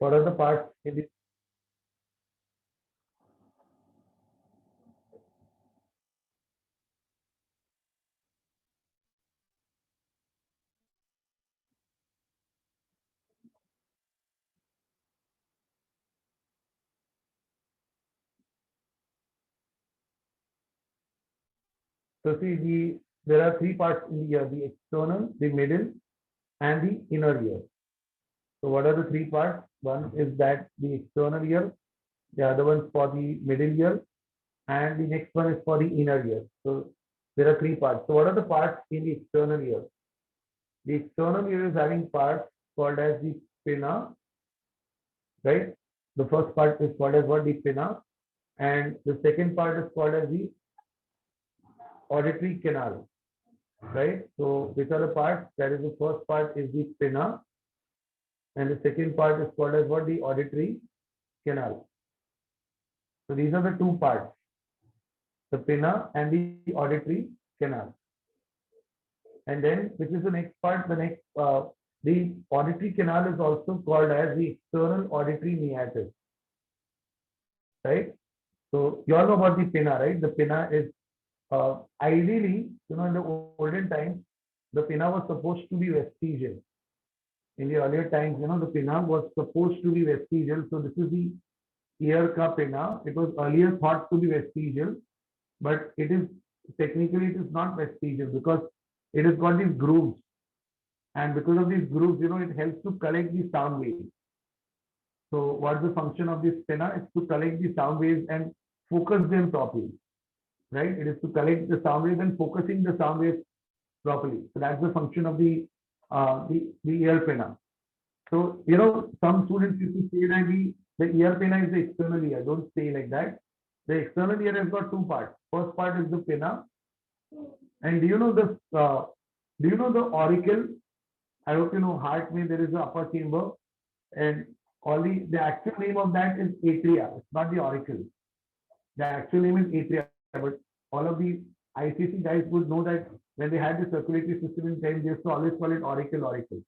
What are the parts in the so see there are three parts in the ear: the external, the middle, and the inner ear. So what are the three parts? One is that the external ear, the other one for the middle ear, and the next one is for the inner ear. So there are three parts. So what are the parts in the external ear? The external ear is having parts called as the pinna, right? The first part is called as what? The pinna, and the second part is called as the auditory canal, right? So which are the parts? That is the first part is the pinna, and the second part is called as what? The auditory canal. So these are the two parts, the pinna and the auditory canal. And then which is the next part? The auditory canal is also called as the external auditory meatus, right? So you all know about the pinna, right? The pinna is ideally, in the olden times, the pinna was supposed to be vestigial. In the earlier times, the pinna was supposed to be vestigial. So this is the ear ka pinna. It was earlier thought to be vestigial, but technically it is not vestigial because it has got these grooves, and because of these grooves, it helps to collect the sound waves. So what's the function of this pinna? It's to collect the sound waves and focus them properly, right? It is to collect the sound waves and focusing the sound waves properly. So that's the function of the ear pinna. So some students used to say that the ear pinna is the external ear. Don't say like that. The external ear has got two parts. First part is the pinna, and do you know the auricle? I hope you know heart means there is an upper chamber, and the actual name of that is atria. It's not the auricle. The actual name is atria, but all of the ICC guys would know that when they had the circulatory system in time, they used to always call it auricle.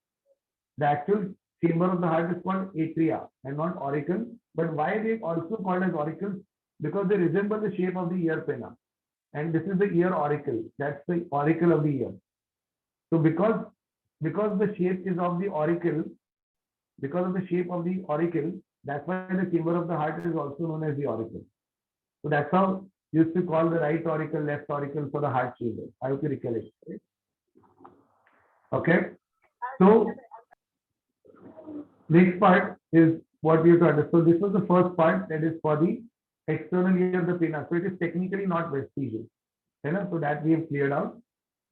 The actual chamber of the heart is called atria and not auricle. But why they also called as auricles? Because they resemble the shape of the ear pinna. And this is the ear auricle. That's the auricle of the ear. So because the shape is of the auricle, because of the shape of the auricle, that's why the chamber of the heart is also known as the auricle. So that's how you used to call the right auricle, left auricle for the heart chamber. I hope you recollect. Right? Okay. So next part is what we have to understand. So this was the first part, that is for the external ear of the pinna. So it is technically not vestigial. So that we have cleared out.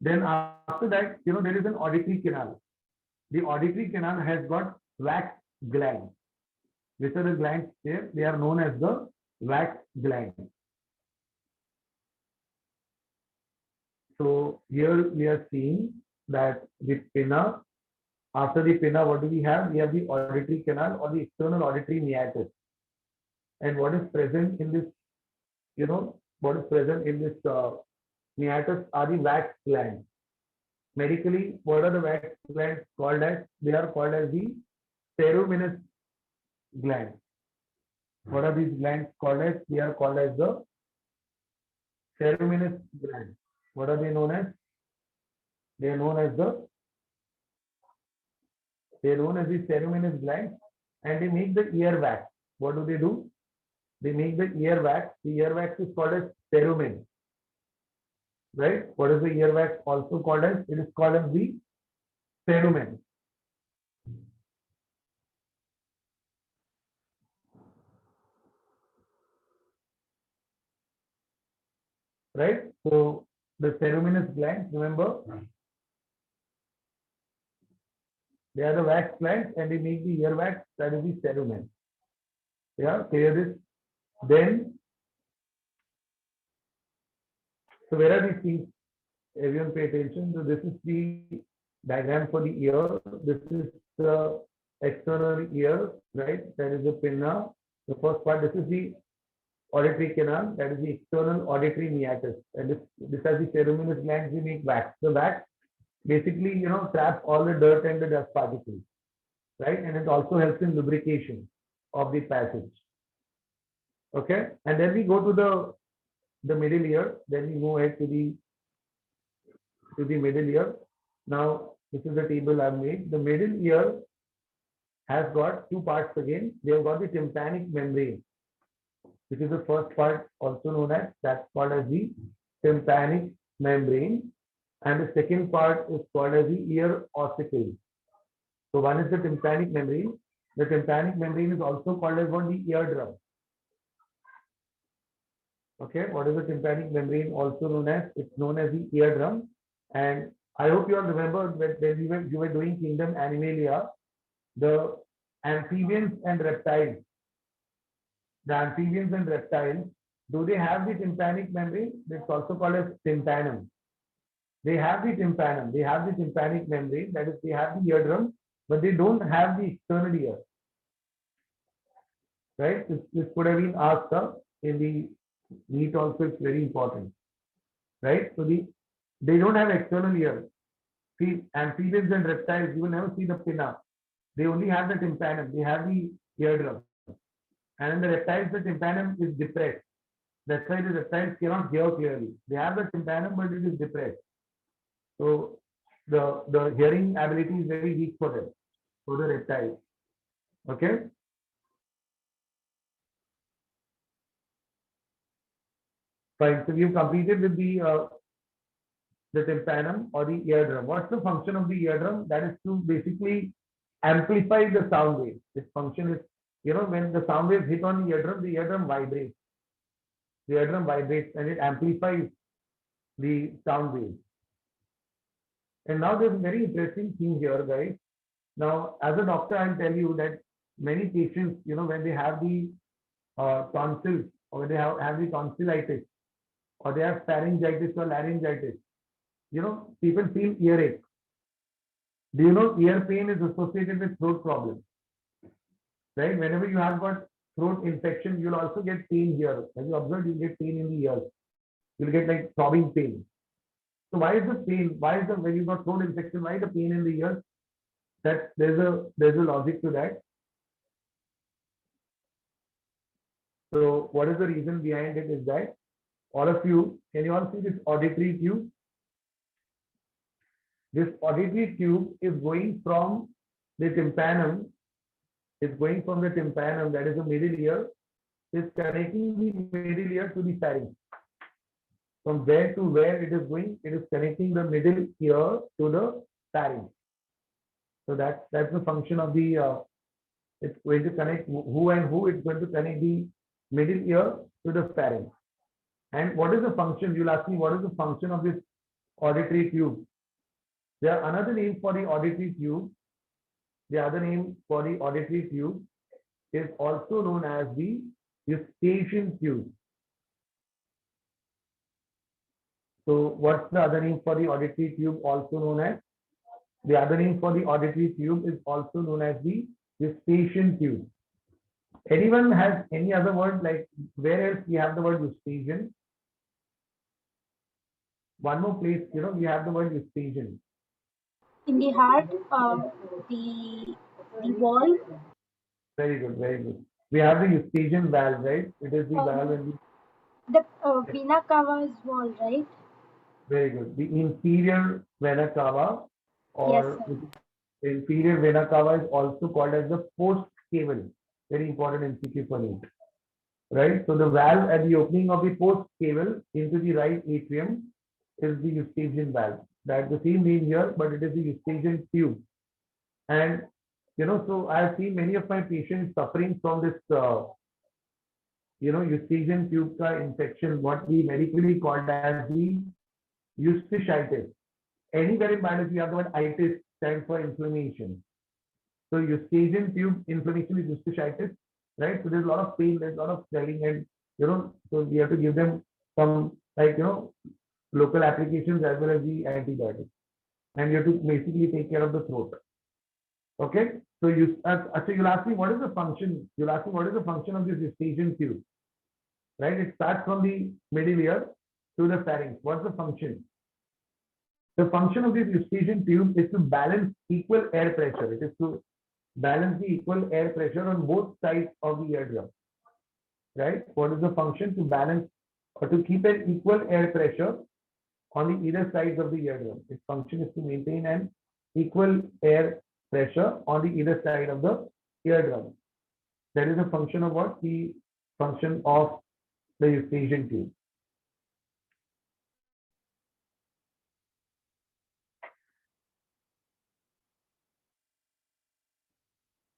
Then after that, there is an auditory canal. The auditory canal has got wax glands. Which are the glands there? They are known as the wax glands. So here we are seeing that the pinna, after the pinna, what do we have? We have the auditory canal or the external auditory meatus. And what is present in this, meatus are the wax glands. Medically, what are the wax glands called as? They are called as the ceruminous glands. What are these glands called as? They are called as the ceruminous glands. What are they known as? They are known as the ceruminous glands, and they make the ear wax. What do? They make the ear wax. The ear wax is called as cerumen. Right? What is the ear wax also called as? It is called as the cerumen. Right? So the ceruminous glands, remember, they are the wax glands and they make the ear wax, that is the cerumen. Yeah, clear this? Then, so where are these things? Everyone pay attention. So this is the diagram for the ear. This is the external ear, right? That is the pinna. The first part, this is the auditory canal, that is the external auditory meatus. And this has the ceruminous glands, we make wax. The wax basically, traps all the dirt and the dust particles. right? And it also helps in lubrication of the passage. Okay, and then we go to the middle ear. Then we move ahead to the middle ear. Now this is the table I've made. The middle ear has got two parts again. They have got the tympanic membrane, which is the first part, also known as, that's called as the tympanic membrane, and the second part is called as the ear ossicle. So one is the tympanic membrane. The tympanic membrane is also called as one the eardrum. Okay, what is the tympanic membrane also known as? It's known as the eardrum. And I hope you all remember when you were doing Kingdom Animalia, the amphibians and reptiles. The amphibians and reptiles, do they have the tympanic membrane? It's also called as tympanum. They have the tympanum. They have the tympanic membrane. That is, they have the eardrum, but they don't have the external ear. Right? This could have been asked in the NEET also. It's very important. Right? So they don't have external ear. See, amphibians and reptiles, you will never see the pinna. They only have the tympanum. They have the eardrum. And in the reptiles, the tympanum is depressed. That's why the reptiles cannot hear clearly. They have the tympanum, but it is depressed. So the hearing ability is very weak for them, for the reptiles. Okay. Fine. So we've completed with the tympanum or the eardrum. What's the function of the eardrum? That is to basically amplify the sound wave. Its function is, when the sound waves hit on the eardrum vibrates. The eardrum vibrates and it amplifies the sound wave. And now there's a very interesting thing here, guys. Now, as a doctor, I'll tell you that many patients, when they have the tonsils, or when they have the tonsillitis, or they have pharyngitis or laryngitis, people feel earache. Do you know ear pain is associated with throat problems? Right? Whenever you have got throat infection, you'll also get pain here. Have you observed? You get pain in the ears. You'll get like throbbing pain. So why is the pain? When you got throat infection, why the pain in the ears? That there's a logic to that. So what is the reason behind it is that all of you, can you all see this auditory tube? This auditory tube is going from the tympanum. It's going from the tympanum, that is the middle ear. It's connecting the middle ear to the pharynx. From where to where it is going, it is connecting the middle ear to the pharynx. So that's the function of the. It's going to connect who and who. It's going to connect the middle ear to the pharynx. And what is the function? You'll ask me, what is the function of this auditory tube? There are another name for the auditory tube. The other name for the auditory tube is also known as the eustachian tube. So what's the other name for the auditory tube also known as? The other name for the auditory tube is also known as the eustachian tube. Anyone has any other word, like where else we have the word eustachian? One more place, we have the word eustachian. In the heart, the wall. Very good, very good. We have the eustachian valve, right? It is the valve and the vena cava's wall, right? Very good. The inferior vena cava, or Yes, the inferior vena cava, is also called as the post cable. Very important MCQ for you. Right? So the valve at the opening of the post cable into the right atrium is the eustachian valve. That's the same name here, but it is the eustachian tube. And so I have seen many of my patients suffering from this eustachian tube infection, what we medically called as the eustachitis. Anywhere in biology you have the word itis, stands for inflammation. So eustachian tube inflammation is eustachitis, right? So there's a lot of pain, there's a lot of swelling, and so we have to give them some local applications as well as the antibiotics, and you have to basically take care of the throat. Okay, so you'll ask me what is the function? You'll ask me what is the function of this eustachian tube, right? It starts from the middle ear to the pharynx. What's the function? The function of this eustachian tube is to balance equal air pressure. It is to balance the equal air pressure on both sides of the eardrum. Right? What is the function? To balance or to keep an equal air pressure on the either sides of the eardrum. Its function is to maintain an equal air pressure on the either side of the eardrum. That is a function of what? The function of the eustachian tube.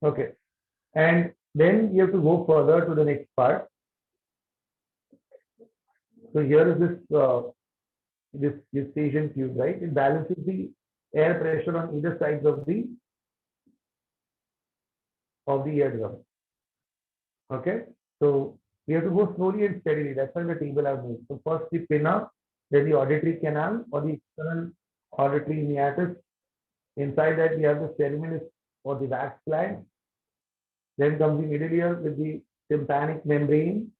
Okay. And then you have to go further to the next part. So here is this eustachian tube, right? It balances the air pressure on either sides of the eardrum. Okay. So we have to go slowly and steadily. That's why the table I've made. So first the pinna, then the auditory canal or the external auditory meatus. Inside that we have the ceruminous or the wax gland. Then comes the middle ear with the tympanic membrane.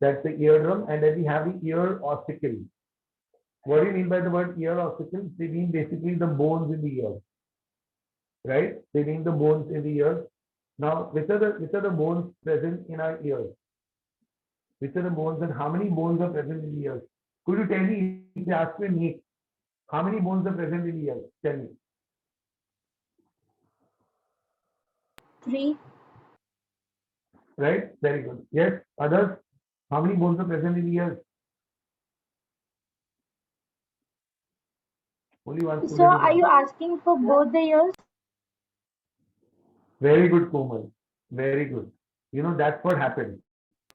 That's the eardrum. And then we have the ear ossicle. What do you mean by the word ear ossicle? They mean basically the bones in the ear. Right? They mean the bones in the ear. Now, which are the bones present in our ears? Which are the bones and how many bones are present in the ears? Could you tell me, if you ask me, how many bones are present in the ears? Tell me. 3. Right? Very good. Yes. Others? How many bones are present in the ears? Only one. So are you asking for both the ears? Very good, Komal. Very good. You know, that's what happened.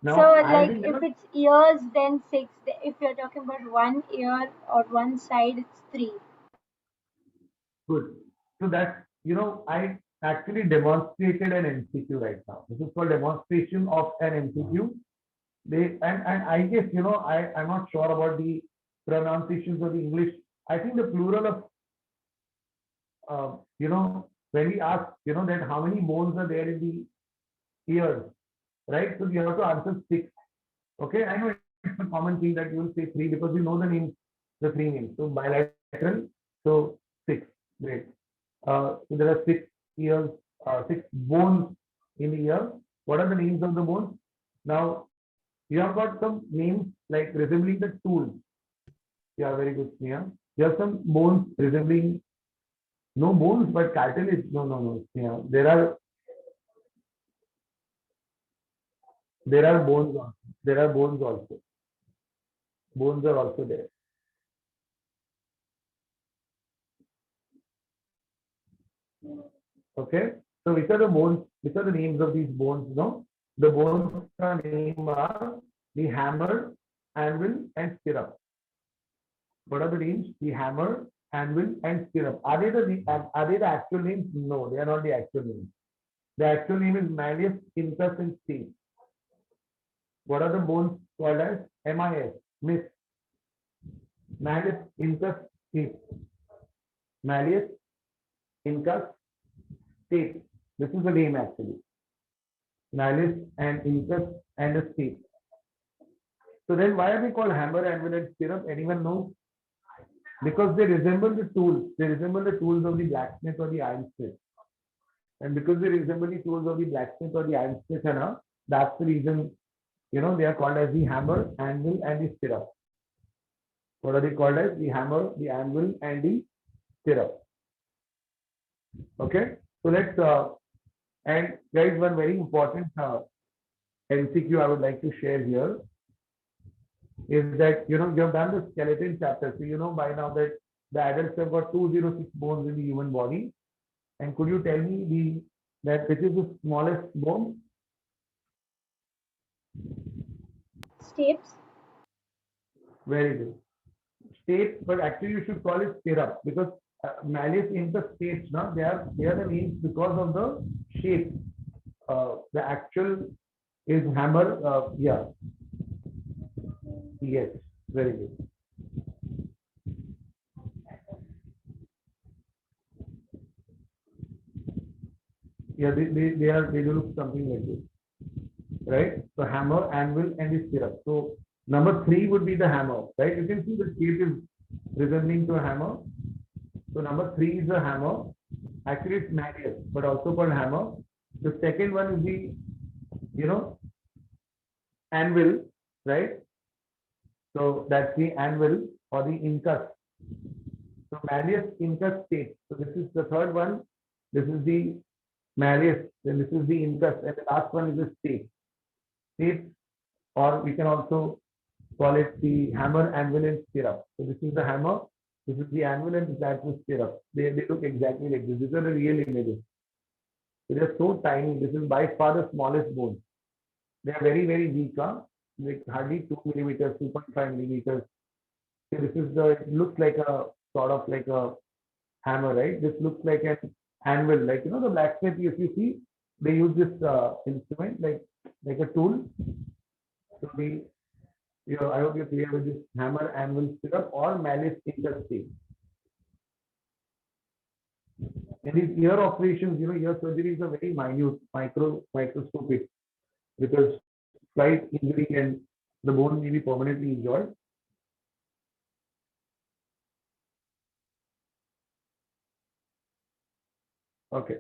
Now, so like if it's ears, then 6. If you're talking about one ear or one side, it's 3. Good. So that's, I actually demonstrated an MCQ right now. This is called demonstration of an MCQ. And I guess, I'm not sure about the pronunciations of the English. I think the plural of, when we ask, that how many bones are there in the ears, right? So you have to answer 6. Okay, I know it's a common thing that you will say 3 because you know the names, the 3 names. So bilateral, so 6. Great. So there are 6 ears, 6 bones in the ear. What are the names of the bones? Now, you have got some names like resembling the tools. Yeah, very good, Sneha. You have some bones resembling, no bones, but cartilage. No, Sneha. There are bones also. There are bones also. Bones are also there. Okay. So which are the bones? Which are the names of these bones? No, the bones name are the hammer, anvil, and stirrup. What are the names? The hammer, anvil, and stirrup. Are they the actual names? No, they are not the actual names. The actual name is malleus, incus, and stapes. What are the bones called as? MIS, miss. Malleus, incus, stapes. Malleus, incus, stapes. This is the name actually. Malleus and incus and a stape. So then why are they called hammer, anvil, and stirrup? Anyone knows? Because they resemble the tools. They resemble the tools of the blacksmith or the ironsmith. And because they resemble the tools of the blacksmith or the ironsmith, that's the reason, they are called as the hammer, anvil, and the stirrup. What are they called as? The hammer, the anvil, and the stirrup. Okay. So let's, and there is one very important MCQ I would like to share here. Is that, you have done the skeleton chapter. So, you know by now that the adults have got 206 bones in the human body. And could you tell me which is the smallest bone? Stapes. Very good. Stapes, but actually you should call it stirrup because malleus, incus, stapes, they are the names because of the shape. The actual is hammer. Yeah. Yes, very good. Yeah, they look something like this, right? So hammer, anvil, and the stirrup. So number 3 would be the hammer, right? You can see the shape is resembling to a hammer. So number 3 is the hammer. Actually, it's Malleus, but also called hammer. The second one is the, you know, anvil, right? So that's the anvil or the incus. So Malleus, incus, stake. So this is the third one. This is the Malleus. Then this is the incus, and the last one is the stake. Stake, or we can also call it the hammer, anvil, and stirrup. So this is the hammer, this is the anvil, and that's the stirrup. They look exactly like this. These are the real images. They are so tiny. This is by far the smallest bone. They are very, very weak, huh? Like hardly 2 millimeters, 2.5 millimeters. So this is the, it looks like a sort of like a hammer, right? This looks like an anvil, like, you know, the blacksmith, if you see, they use this instrument like a tool. So the, you know, I hope you're clear with this hammer, anvil, stirrup, or Malleus, incus, stake. And these ear operations, you know, ear surgeries are very minute, microscopic, because slight injury and the bone may be permanently injured. Okay.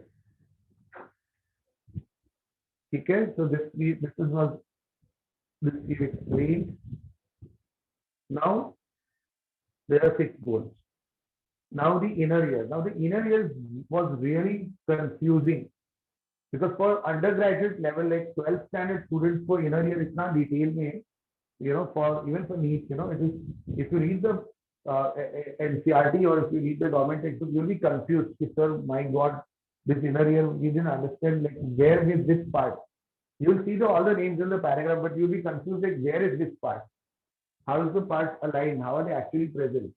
Okay. So this is was this we explained. Now there are 6 bones. Now the inner ear. Now the inner ear was really confusing, because for undergraduate level, like 12th standard students, for inner ear, it's not detail में, you know, for even for NEET, you know, it is, if you read the NCRT or if you read the government textbook, you'll be confused. Sir, my God, this inner ear, we didn't understand, like, where is this part? You'll see all the names in the paragraph, but you'll be confused, like, where is this part? How is the part aligned? How are they actually present?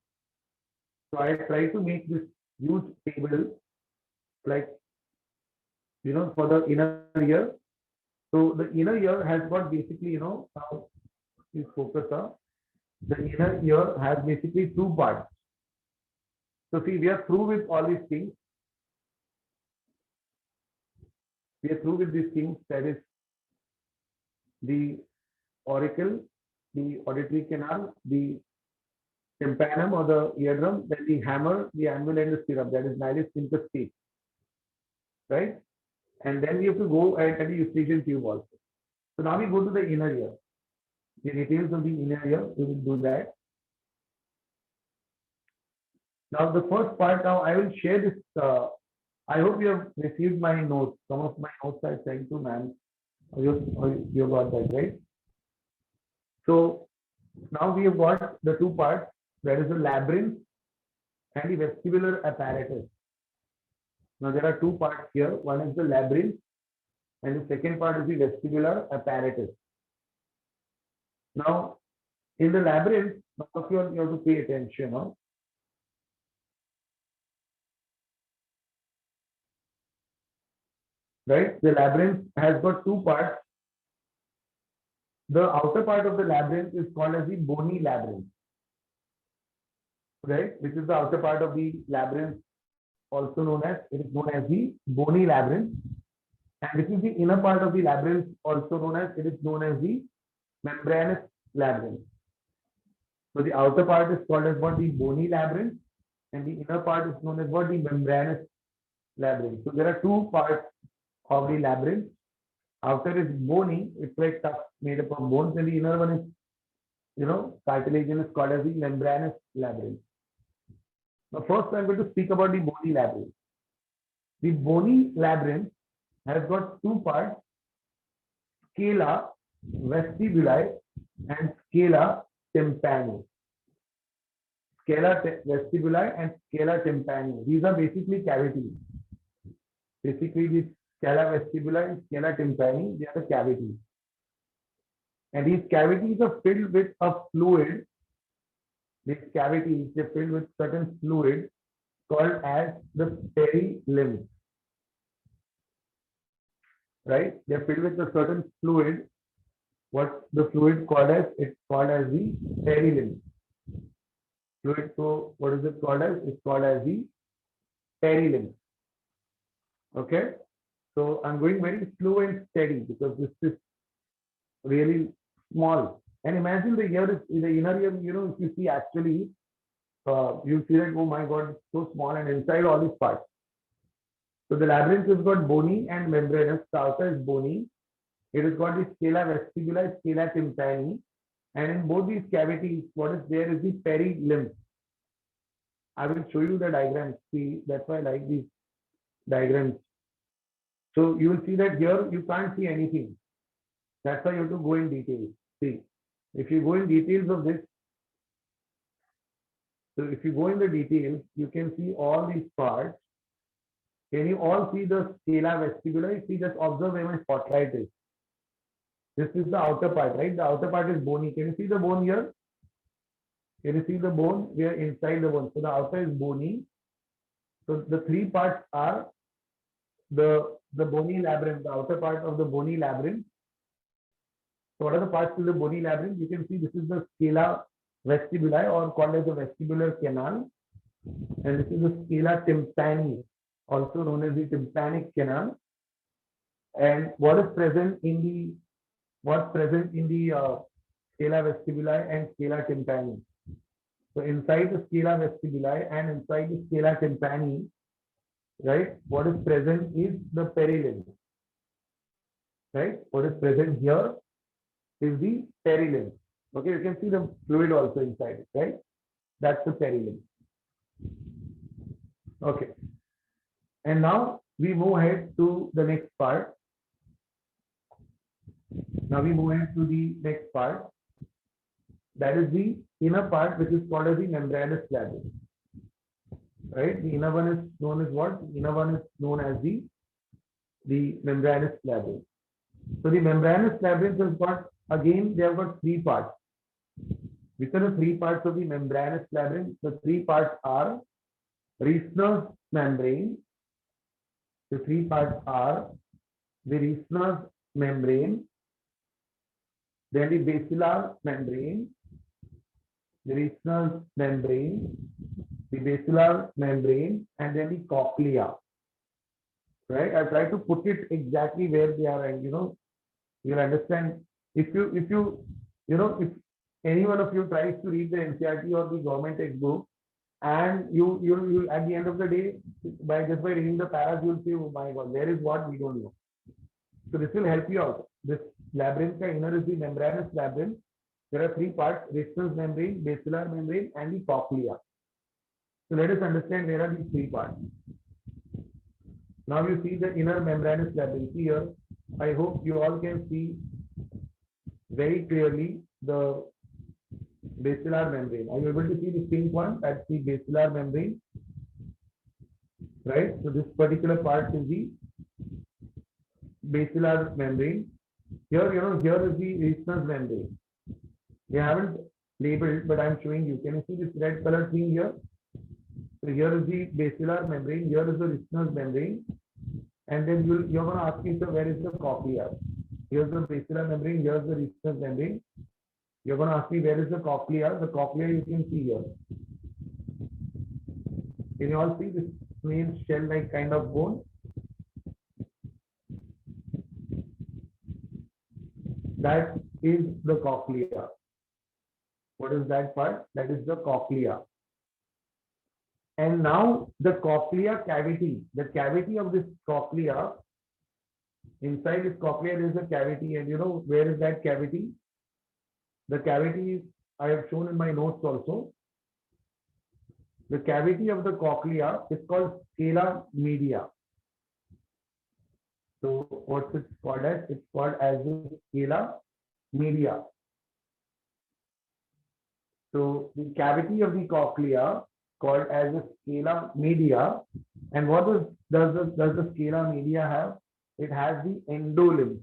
So I try to make this huge table, like, you know, for the inner ear. So the inner ear has got basically, you know, now please focus on, the inner ear has basically 2 parts. So see, we are through with all these things. We are through with these things. That is the auricle, the auditory canal, the tympanum or the eardrum, then the hammer, the anvil, and the stirrup. That is Malleus, incus, stake, right? And then we have to go at the eustachian tube also. So now we go to the inner ear. The details of the inner ear, we will do that. Now the first part, now I will share this. I hope you have received my notes. Some of my notes I sent to ma'am. You got that, right? So now we have got the 2 parts. There is the labyrinth and the vestibular apparatus. Now there are 2 parts here. One is the labyrinth, and the second part is the vestibular apparatus. Now in the labyrinth, now you have to pay attention. Huh? Right? The labyrinth has got 2 parts. The outer part of the labyrinth is called as the bony labyrinth, right? Which is the outer part of the labyrinth, also known as, it is known as the bony labyrinth. And this is the inner part of the labyrinth, also known as, it is known as the membranous labyrinth. So the outer part is called as what, the bony labyrinth, and the inner part is known as what, the membranous labyrinth. So there are 2 parts of the labyrinth. Outer is bony, it's like tough, made up of bones, and the inner one is, you know, cartilaginous, called as the membranous labyrinth. Now first I'm going to speak about the bony labyrinth. The bony labyrinth has got 2 parts, scala vestibuli and scala tympani. Scala vestibuli and scala tympani. These are basically cavities. Basically, these scala vestibuli and scala tympani, they are the cavities. And these cavities are filled with a fluid. These cavities, they're filled with certain fluid called as the perilymph. Right? They're filled with a certain fluid. What the fluid called as? It's called as the perilymph. Fluid, so what is it called as? It's called as the perilymph. Okay? So I'm going very slow and steady because this is really small. And imagine the ear, the inner ear, you know, if you see actually, you see that, oh my God, it's so small, and inside all these parts. So the labyrinth has got bony and membranous. The outer is bony. It has got the scala vestibuli, scala tympani, and in both these cavities, what is there is the perilymph. I will show you the diagrams. See, that's why I like these diagrams. So you will see that here you can't see anything. That's why you have to go in detail. See, if you go in details of this, so if you go in the details, you can see all these parts. Can you all see the scala vestibuli? See, just observe where my spotlight is. This is the outer part, right? The outer part is bony. Can you see the bone here? Can you see the bone? We are inside the bone. So the outer is bony. So the three parts are the bony labyrinth, the outer part of the bony labyrinth. So what are the parts to the bony labyrinth? You can see this is the scala vestibuli, or called as the vestibular canal, and this is the scala tympani, also known as the tympanic canal. And what's present in the scala vestibuli and scala tympani? So inside the scala vestibuli and inside the scala tympani, right? What is present is the perilymph, right? What is present here is the perilymph. Okay, you can see the fluid also inside it, right? That's the perilymph. Okay, and now we move ahead to the next part. Now we move ahead to the next part. That is the inner part, which is called as the membranous labyrinth. Right? The inner one is known as what? The inner one is known as the membranous labyrinth. So the membranous labyrinth has got, again, they have got three parts. Which are the three parts of the membranous labyrinth? The three parts are Reissner's membrane. The three parts are the Reissner's membrane, then the basilar membrane, the Reissner's membrane, the basilar membrane, and then the cochlea. Right? I try to put it exactly where they are, and you'll understand. If any one of you tries to read the NCERT or the government textbook, and you at the end of the day, by reading the paras, you'll say, oh my God, there is what we don't know. So this will help you out. This labyrinth inner is the membranous labyrinth. There are three parts: Reissner's membrane, basilar membrane, and the cochlea. So let us understand where are these three parts. Now you see the inner membranous labyrinth here. I hope you all can see very clearly the basilar membrane. Are you able to see the pink one? That's the basilar membrane, right? So this particular part is the basilar membrane. Here, here is the Reissner's membrane. We haven't labeled, but I'm showing you. Can you see this red color thing here? So here is the basilar membrane. Here is the Reissner's membrane, and then you're going to ask me, so where is the cochlea? Here's the basilar membrane. Here's the Reissner's membrane. You're going to ask me, where is the cochlea? The cochlea you can see here. Can you all see this snail shell-like kind of bone? That is the cochlea. What is that part? That is the cochlea. And now the cochlea cavity, the cavity of this cochlea, inside this cochlea there is a cavity, and where is that cavity? The cavity I have shown in my notes also. The cavity of the cochlea is called scala media. So what's it called as? It's called as the scala media. So the cavity of the cochlea called as the scala media. And what does the scala media have? It has the endolymph.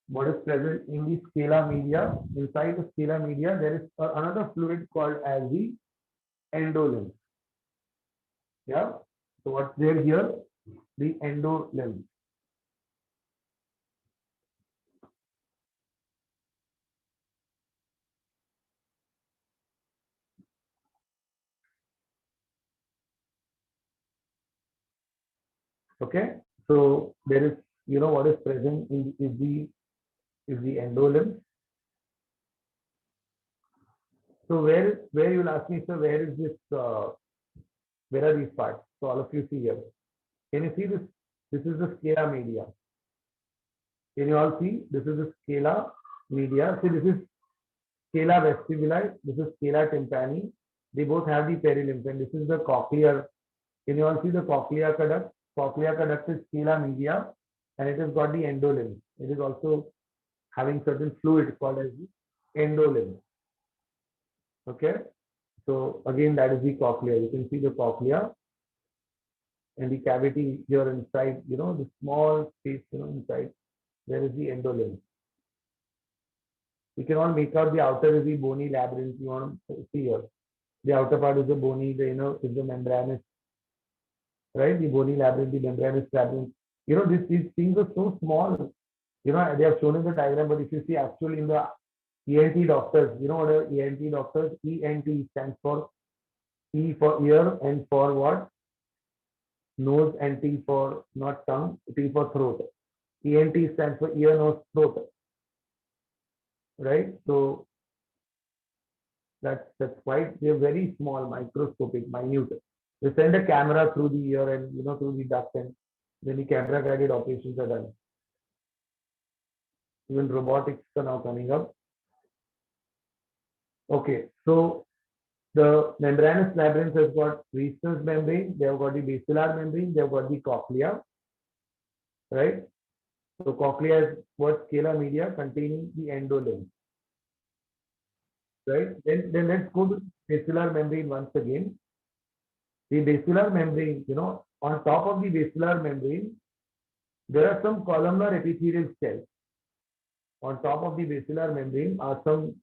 What is present in the scala media? Inside the scala media, there is another fluid called as the endolymph. Yeah. So what's there here? The endolymph. Okay. So there is, what is present is the endolymph. So where you'll ask me, sir, where is this? Where are these parts? So all of you see here. Can you see this? This is the scala media. Can you all see? This is the scala media. See, this is scala vestibuli. This is scala tympani. They both have the perilymph, and this is the cochlear. Can you all see the cochlear conduct? Cochlear conduct is scala media, and it has got the endolymph. It is also having certain fluid called as the endolymph. Okay. So again, that is the cochlea. You can see the cochlea and the cavity here inside, the small space, inside, there is the endolymph. You can all make out the outer is the bony labyrinth. You want to see here. The outer part is the bony, the inner is the membranous, right? The bony labyrinth, the membranous labyrinth. These things are so small. They have shown in the diagram, but if you see actually in the ENT doctors, what are ENT doctors? ENT stands for E for ear and for what? Nose, and T for not tongue, T for throat. ENT stands for ear, nose, throat. Right? So that's quite, they're very small, microscopic, minute. They send a camera through the ear and through the duct, and then the camera guided operations are done. Even robotics are now coming up. Okay, so the membranous labyrinth has got Reissner's membrane, they have got the basilar membrane, they have got the cochlea, right? So cochlea is what? Scala media containing the endolymph, right? Then let's go to basilar membrane once again. The basilar membrane, on top of the basilar membrane, there are some columnar epithelial cells. On top of the basilar membrane are some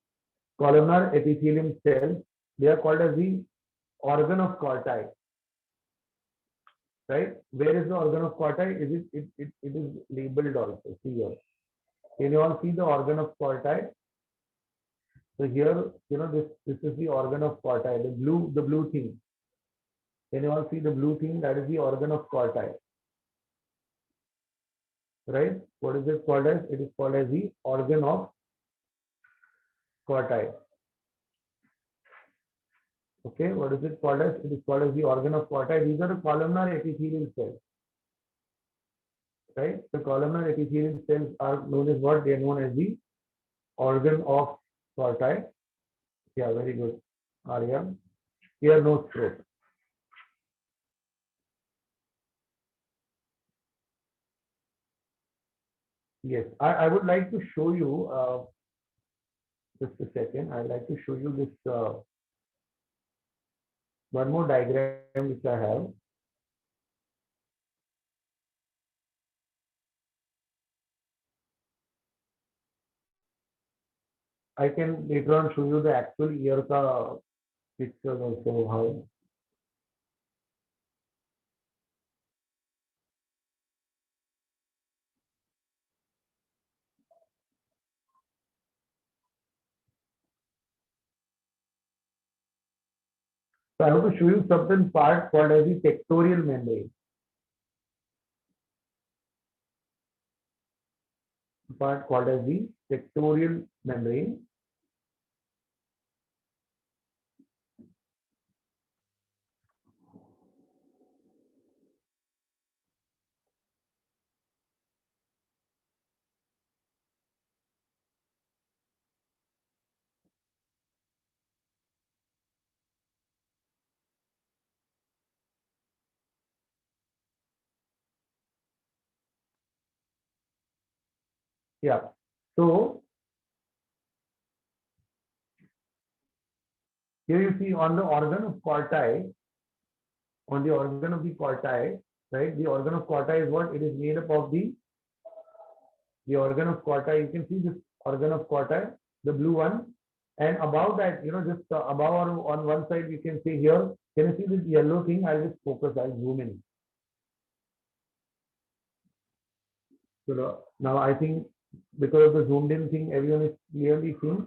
columnar epithelium cells. They are called as the organ of Corti. Right? Where is the organ of Corti? It is labeled also. See here. Can you all see the organ of Corti? So here, this is the organ of Corti, the blue thing. Can you all see the blue thing? That is the organ of Corti. Right? What is it called as? It is called as the organ of Corti. Okay, what is it called as? It is called as the organ of Corti. These are the columnar epithelial cells. Right? The columnar epithelial cells are known as what? They are known as the organ of Corti. Yeah, very good. Arya. Ear, nose, throat. Yes, I would like to show you, just a second, I'd like to show you this one more diagram which I have. I can later on show you the actual ear ka pictures also. How so I want to show you certain part called as the tectorial membrane. Part called as the tectorial membrane. Yeah. So here you see on the organ of Corti, on the organ of the Corti, right? The organ of Corti is what? It is made up of the organ of Corti. You can see this organ of Corti, the blue one, and above that, just above or on one side, you can see here. Can you see this yellow thing? I'll just focus. I'll zoom in. So now I think because of the zoomed in thing, everyone is clearly seeing.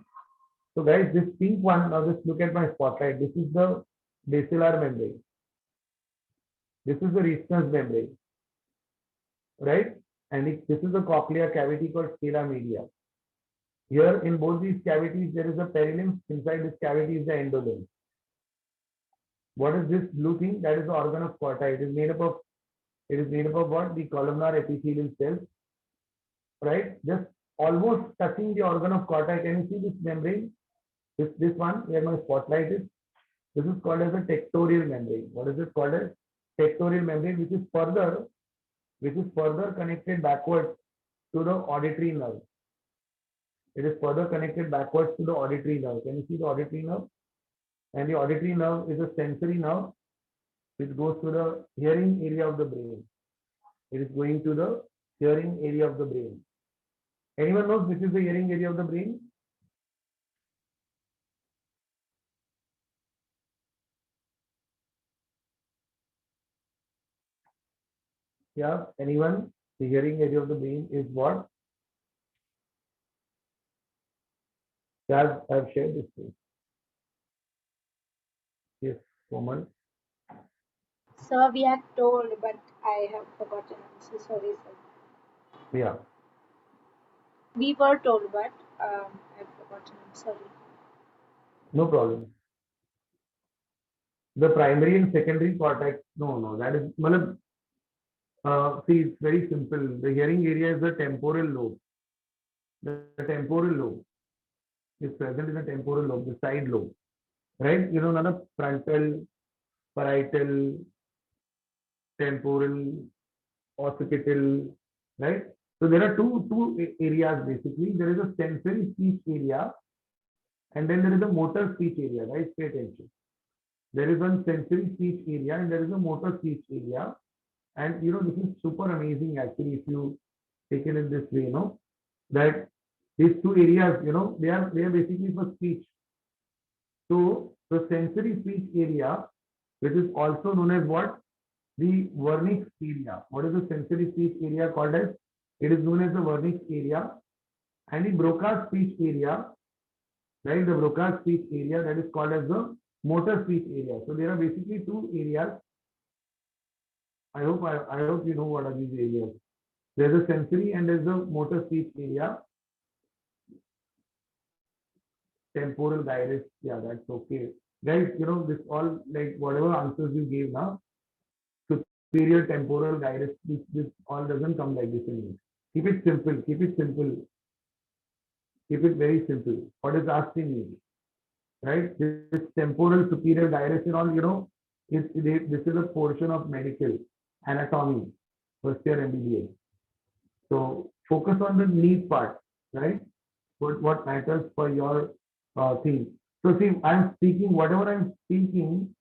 So guys, this pink one, now just look at my spotlight. This is the basilar membrane. This is the Reissner's membrane, right? And this is the cochlear cavity called scala media. Here in both these cavities, there is a perilymph. Inside this cavity is the endolymph. What is this blue thing? That is the organ of Corti. It is made up of what? The columnar epithelial cells, right? Just almost touching the organ of Corti. Can you see this membrane? This one where my spotlight is. This is called as a tectorial membrane. What is it called as? Tectorial membrane, which is further connected backwards to the auditory nerve. It is further connected backwards to the auditory nerve. Can you see the auditory nerve? And the auditory nerve is a sensory nerve which goes to the hearing area of the brain. It is going to the hearing area of the brain. Anyone knows which is the hearing area of the brain? Yeah, anyone? The hearing area of the brain is what? Yeah, I've shared this with. Yes, Komal. Sir, we had told, but I have forgotten. I'm so sorry, sir. Yeah, We were told, but I've forgotten. I'm sorry. no problem. The primary and secondary cortex. No, that is, matlab, see, it's very simple. The hearing area is the temporal lobe. The temporal lobe is present in the temporal lobe, the side lobe, right? You know, none of frontal, parietal, temporal, occipital, right? So there are two areas basically. There is a sensory speech area, and then there is a motor speech area, right? Pay attention. There is one sensory speech area, and there is a motor speech area. And you know, this is super amazing actually if you take it in this way, you know, that these two areas, you know, they are basically for speech. So the sensory speech area, which is also known as what? The vernix area. What is the sensory speech area called as? It is known as the vernix area. And the Broca's speech area, right? The Broca's speech area, that is called as the motor speech area. So there are basically two areas. I hope you know what are these areas. There's a sensory and there's a motor speech area. Temporal gyrus. Yeah, that's okay. Guys, you know, this all like whatever answers you gave now, superior temporal gyrus, this all doesn't come like this in English. Keep it simple, keep it very simple. What is asked in English, right? This temporal superior gyrus and all, you know, this is a portion of medical anatomy, first year MBBS. So focus on the need part, right? What matters for your thing. So see, I'm speaking, whatever I'm speaking,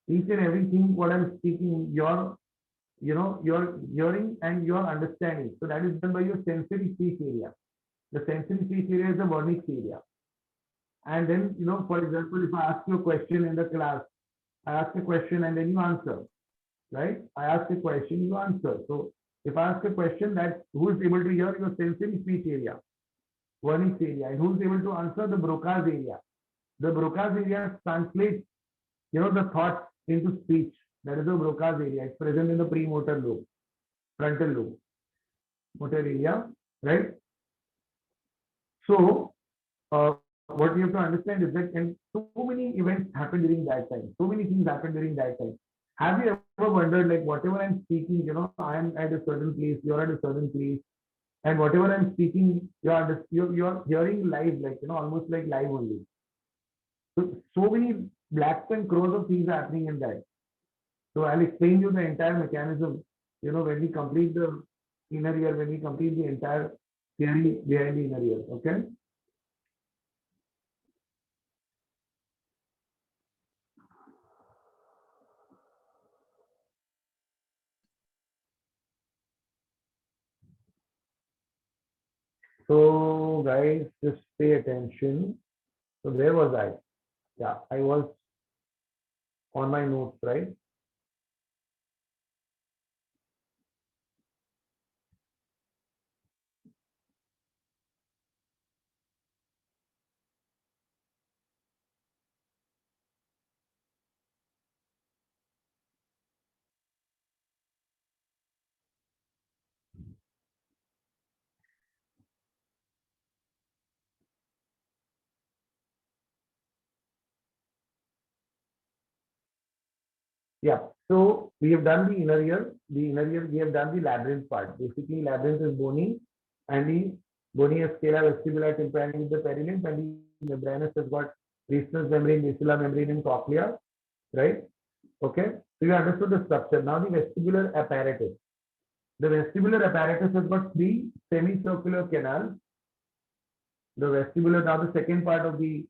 each and everything, what I'm speaking, your, you know, your hearing and your understanding. So that is done by your sensory speech area. The sensory speech area is the vernix area. And then, you know, for example, if I ask you a question in the class, I ask a question and then you answer, right? I ask a question, you answer. So if I ask a question, that who is able to hear your sensory speech area, vernix area, and who is able to answer the Broca's area. The Broca's area translates, you know, the thoughts into speech. That is the Broca's area. It's present in the premotor lobe, frontal lobe, motor area, right? So, what you have to understand is that, and so many events happen during that time. So many things happen during that time. Have you ever wondered, like, whatever I'm speaking, you know, I'm at a certain place, you're at a certain place, and whatever I'm speaking, you're hearing live, like, you know, almost like live only. So many blacks and crows of things are happening in that. So I'll explain you the entire mechanism. You know, when we complete the inner ear, when we complete the entire theory behind the inner ear. Okay. So guys, just pay attention. So where was I? Yeah, I was on my notes, right? Yeah. So we have done the inner ear. The inner ear, we have done the labyrinth part. Basically, labyrinth is bony, and the bony is scala, vestibular, tympanic with the perilymph, and the membranous has got retinas membrane, basilar membrane, and cochlea. Right? Okay. So you understood the structure. Now the vestibular apparatus. The vestibular apparatus has got three semicircular canals. The vestibular, now the second part of the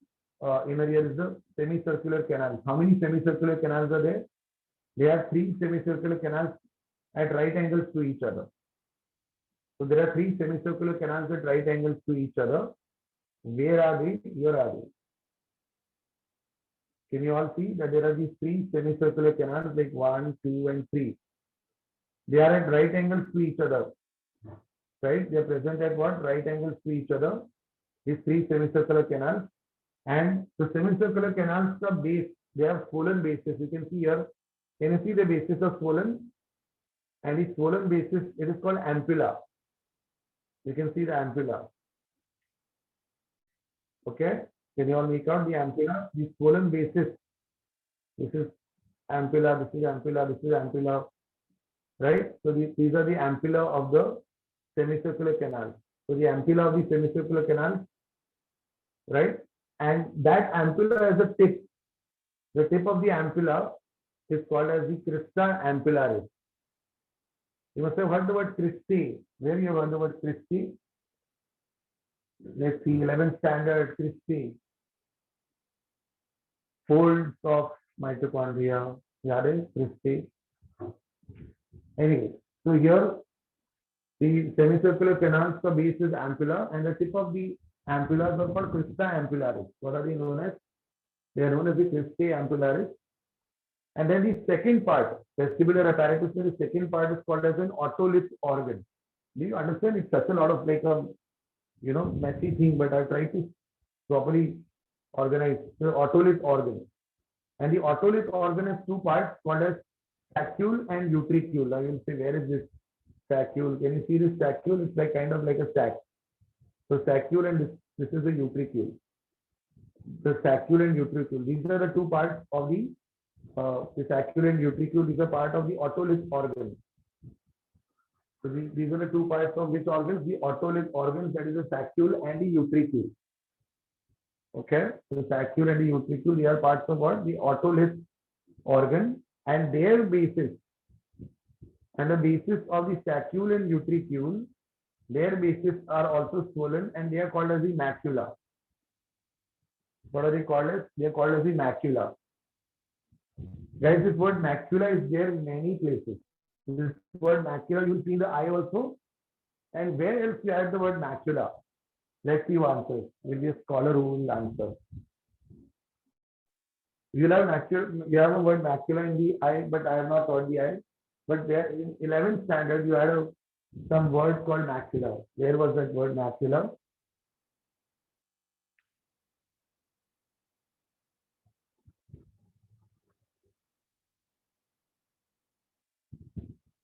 inner ear is the semicircular canal. How many semicircular canals are there? They have three semicircular canals at right angles to each other. So there are three semicircular canals at right angles to each other. Where are they? Here are they. Can you all see that there are these three semicircular canals like 1, 2, and 3. They are at right angles to each other. Right? They are present at what? Right angles to each other. These three semicircular canals. And the semicircular canals, the base, they have swollen bases. You can see here. Can you see the bases of swollen? And the swollen basis, it is called ampulla. You can see the ampulla. Okay. Can you all make out the ampulla? The swollen basis. This is ampulla, this is ampulla, this is ampulla. Right? So these are the ampulla of the semicircular canal. So the ampulla of the semicircular canal. Right? And that ampulla has a tip. The tip of the ampulla is called as the crista ampullaris. You must have heard the word cristae. Where you have heard the word cristae? Let's see, 11th standard cristae. Folds of mitochondria. Yaad hai? Cristae. Anyway, so here the semicircular canals, the base is ampulla, and the tip of the ampullas are called crista ampullaris. What are they known as? They are known as the cristae ampullaris. And then the second part, vestibular apparatus, the second part is called as an otolith organ. Do you understand? It's such a lot of like a messy thing, but I'll try to properly organize the otolith organ. And the otolith organ has two parts called as saccule and utricule. Now you'll say, where is this saccule? Can you see this saccule? It's like kind of like a sac. So saccule and this is the utricule. The saccule and utricule. These are the two parts of the saccule and utricule. These are part of the otolith organ. So these are the two parts of which organs? The otolith organs, that is the saccule and the utricule. Okay, so the saccule and the utricule, they are parts of what? The otolith organ, and their basis, and the basis of the saccule and utricule, their bases are also swollen, and they are called as the macula. What are they called as? They are called as the macula. Guys, this word macula is there in many places. This word macula, you will see in the eye also. And where else you have the word macula? Let's see who answers. Will be a scholar who will answer. You have macula, you have a word macula in the eye, but I have not taught the eye. But there in 11th standard, you had some word called macula. Where was that word macula?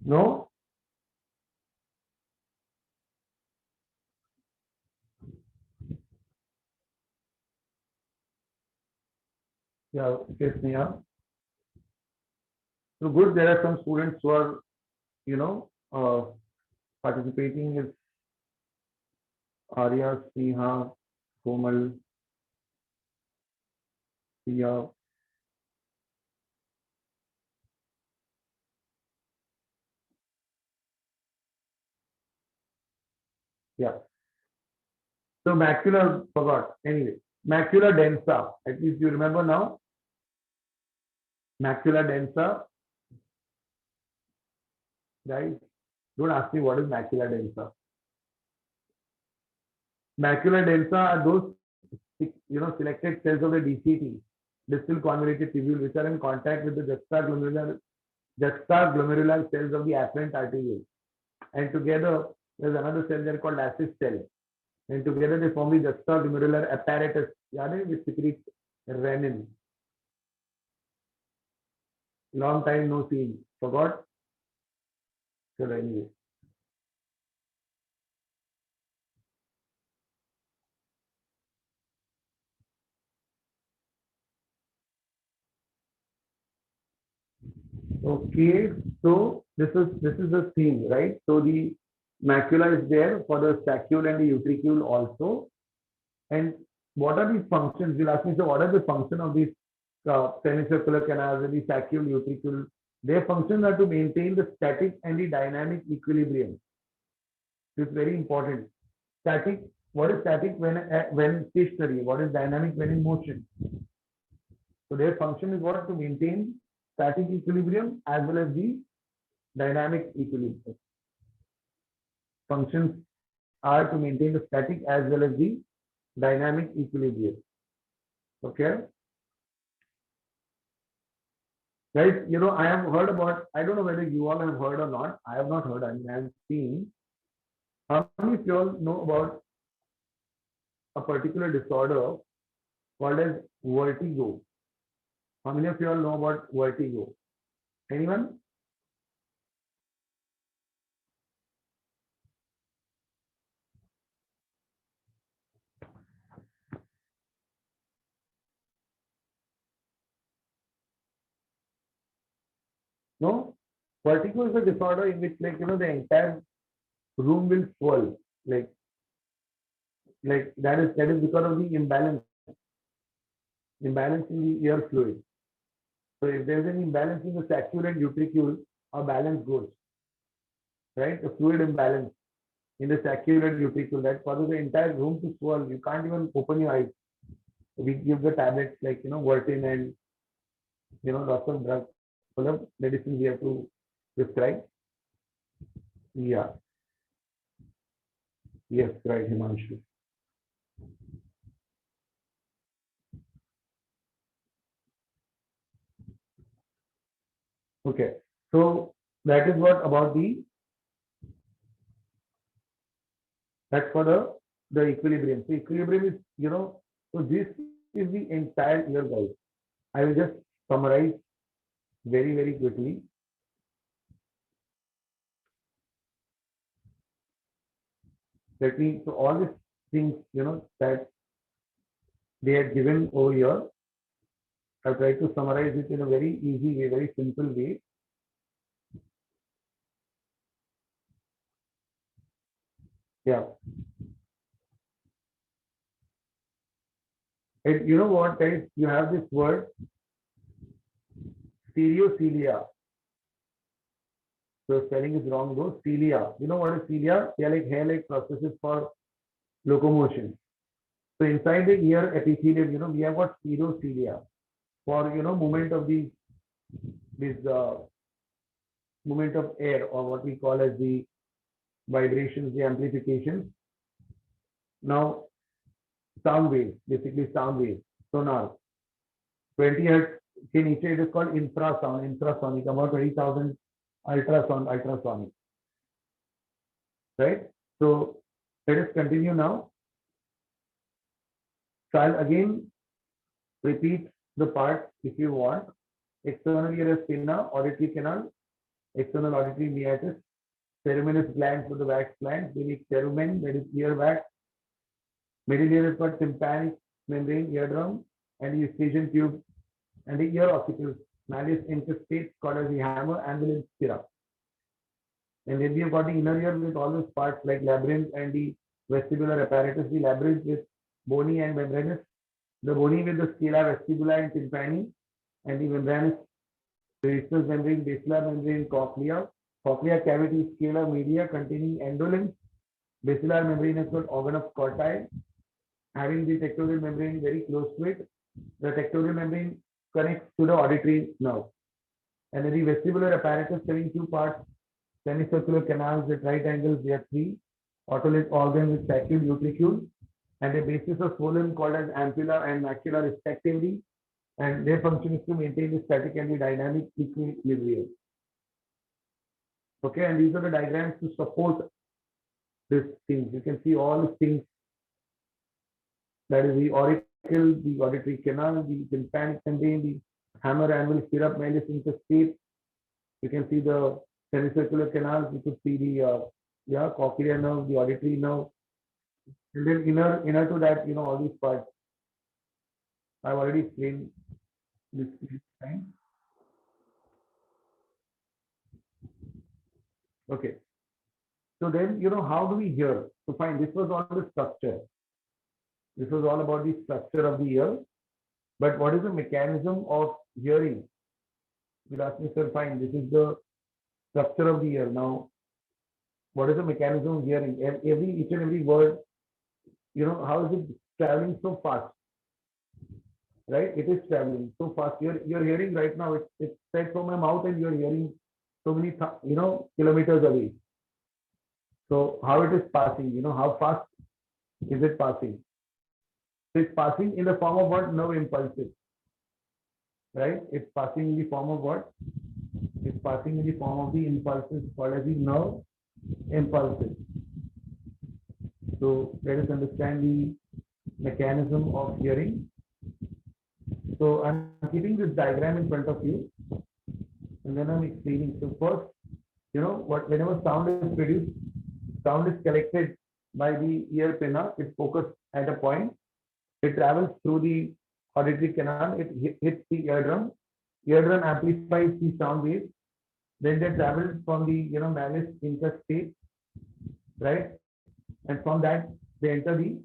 No? Yeah, yes, Neha. So good, there are some students who are, participating is Arya, Sneha, Komal, Priya. Yeah. So macula, forgot. Anyway, macula densa. At least you remember now. Macula densa. Guys, don't ask me what is macula densa. Macula densa are those selected cells of the DCT, distal convoluted tubule, which are in contact with the juxtaglomerular cells of the afferent arteriole. And together, there's another cell there called Lassus cell. And together they form the juxtaglomerular apparatus, which secretes renin. Long time no see. Forgot? So anyway. Okay, so this is the thing, right? So the macula is there for the saccule and the utricule also. And what are the functions? You'll ask me, so what are the function of these semicircular canals and the saccule, utricule? Their functions are to maintain the static and the dynamic equilibrium. It's very important. Static, what is static when stationary? What is dynamic when in motion? So their function is what? To maintain static equilibrium as well as the dynamic equilibrium. Functions are to maintain the static as well as the dynamic equilibrium. Okay. Guys, I have heard about, I don't know whether you all have heard or not. I have not heard, I mean, I have seen. How many of you all know about a particular disorder called as vertigo? How many of you all know about vertigo? Anyone? No? Vertigo is a disorder in which, like, the entire room will swell. Like that is because of the imbalance in the air fluid. So if there's an imbalance in the saccule and utricule, our balance goes, right? The fluid imbalance in the saccule and utricule that causes the entire room to swell. You can't even open your eyes. We give the tablets like Vertin and lots of drugs, full of medicine we have to prescribe. Yeah, yes, right, Himanshu. Okay, so that is what about that's for the equilibrium. So equilibrium is so this is the entire year, guys. I will just summarize very very quickly. Let me, so all these things that they are given over here, I've tried to summarize it in a very easy way, very simple way. Yeah. And you know what, guys? You have this word stereocilia. So spelling is wrong though. Cilia. You know what is cilia? They are like hair-like processes for locomotion. So inside the ear epithelium, we have got stereocilia for movement of this movement of air, or what we call as the vibrations, the amplifications. Now sound waves, basically sound waves, sonar. 20 hertz के नीचे it is called infrasonic, about 20,000 ultrasonic, right? So let us continue now. So I'll again repeat the part if you want. External ear is pinna, auditory canal, external auditory meatus, ceruminous glands for the wax glands, then cerumen, that is ear wax. Middle ear is called tympanic membrane, eardrum, and the eustachian tube, and the ear occiput, malleus interstate, called as the hammer, anvil, spira. And then we have got the inner ear with all those parts like labyrinth and the vestibular apparatus, the labyrinth with bony and membranous, the bony with the scala vestibula and tympani, and the membranous radius membrane, basilar membrane, cochlea. Cochlea cavity, scala media containing endolins. Basilar membrane is called organ of Corti, having the tectorial membrane very close to it. The tectorial membrane connects to the auditory nerve. And then the vestibular apparatus having two parts, semicircular canals with right angles, there are three. Otolith organ with saccule, utricule, and the basis of swollen called as ampulla and macula respectively. And their function is to maintain the static and the dynamic equilibrium. Okay, and these are the diagrams to support these things. You can see all the things. That is the auricle, the auditory canal, the tympanic membrane, the hammer, anvil, stirrup, malleus interstate. You can see the semicircular canals. You could see the cochlear nerve, the auditory nerve, and then inner to that, all these parts. I've already explained this time. Okay. So then, how do we hear? So fine, this was all the structure. This was all about the structure of the ear. But what is the mechanism of hearing? You'll ask me, sir, fine, this is the structure of the ear. Now, what is the mechanism of hearing? Each and every word, how is it traveling so fast? Right? It is traveling so fast. You're hearing right now, it's said from my mouth and you're hearing so many, kilometers away. So how it is passing, how fast is it passing? It's passing in the form of what? Nerve impulses, right? It's passing in the form of what? It's passing in the form of the impulses called as the nerve impulses. So let us understand the mechanism of hearing. So I'm keeping this diagram in front of you, and then I'm explaining. So first, whenever sound is produced, sound is collected by the ear pinna. It's focused at a point. It travels through the auditory canal. It hits the eardrum. Eardrum amplifies the sound waves. Then they travel from the malleus interstate, right? And from that they enter the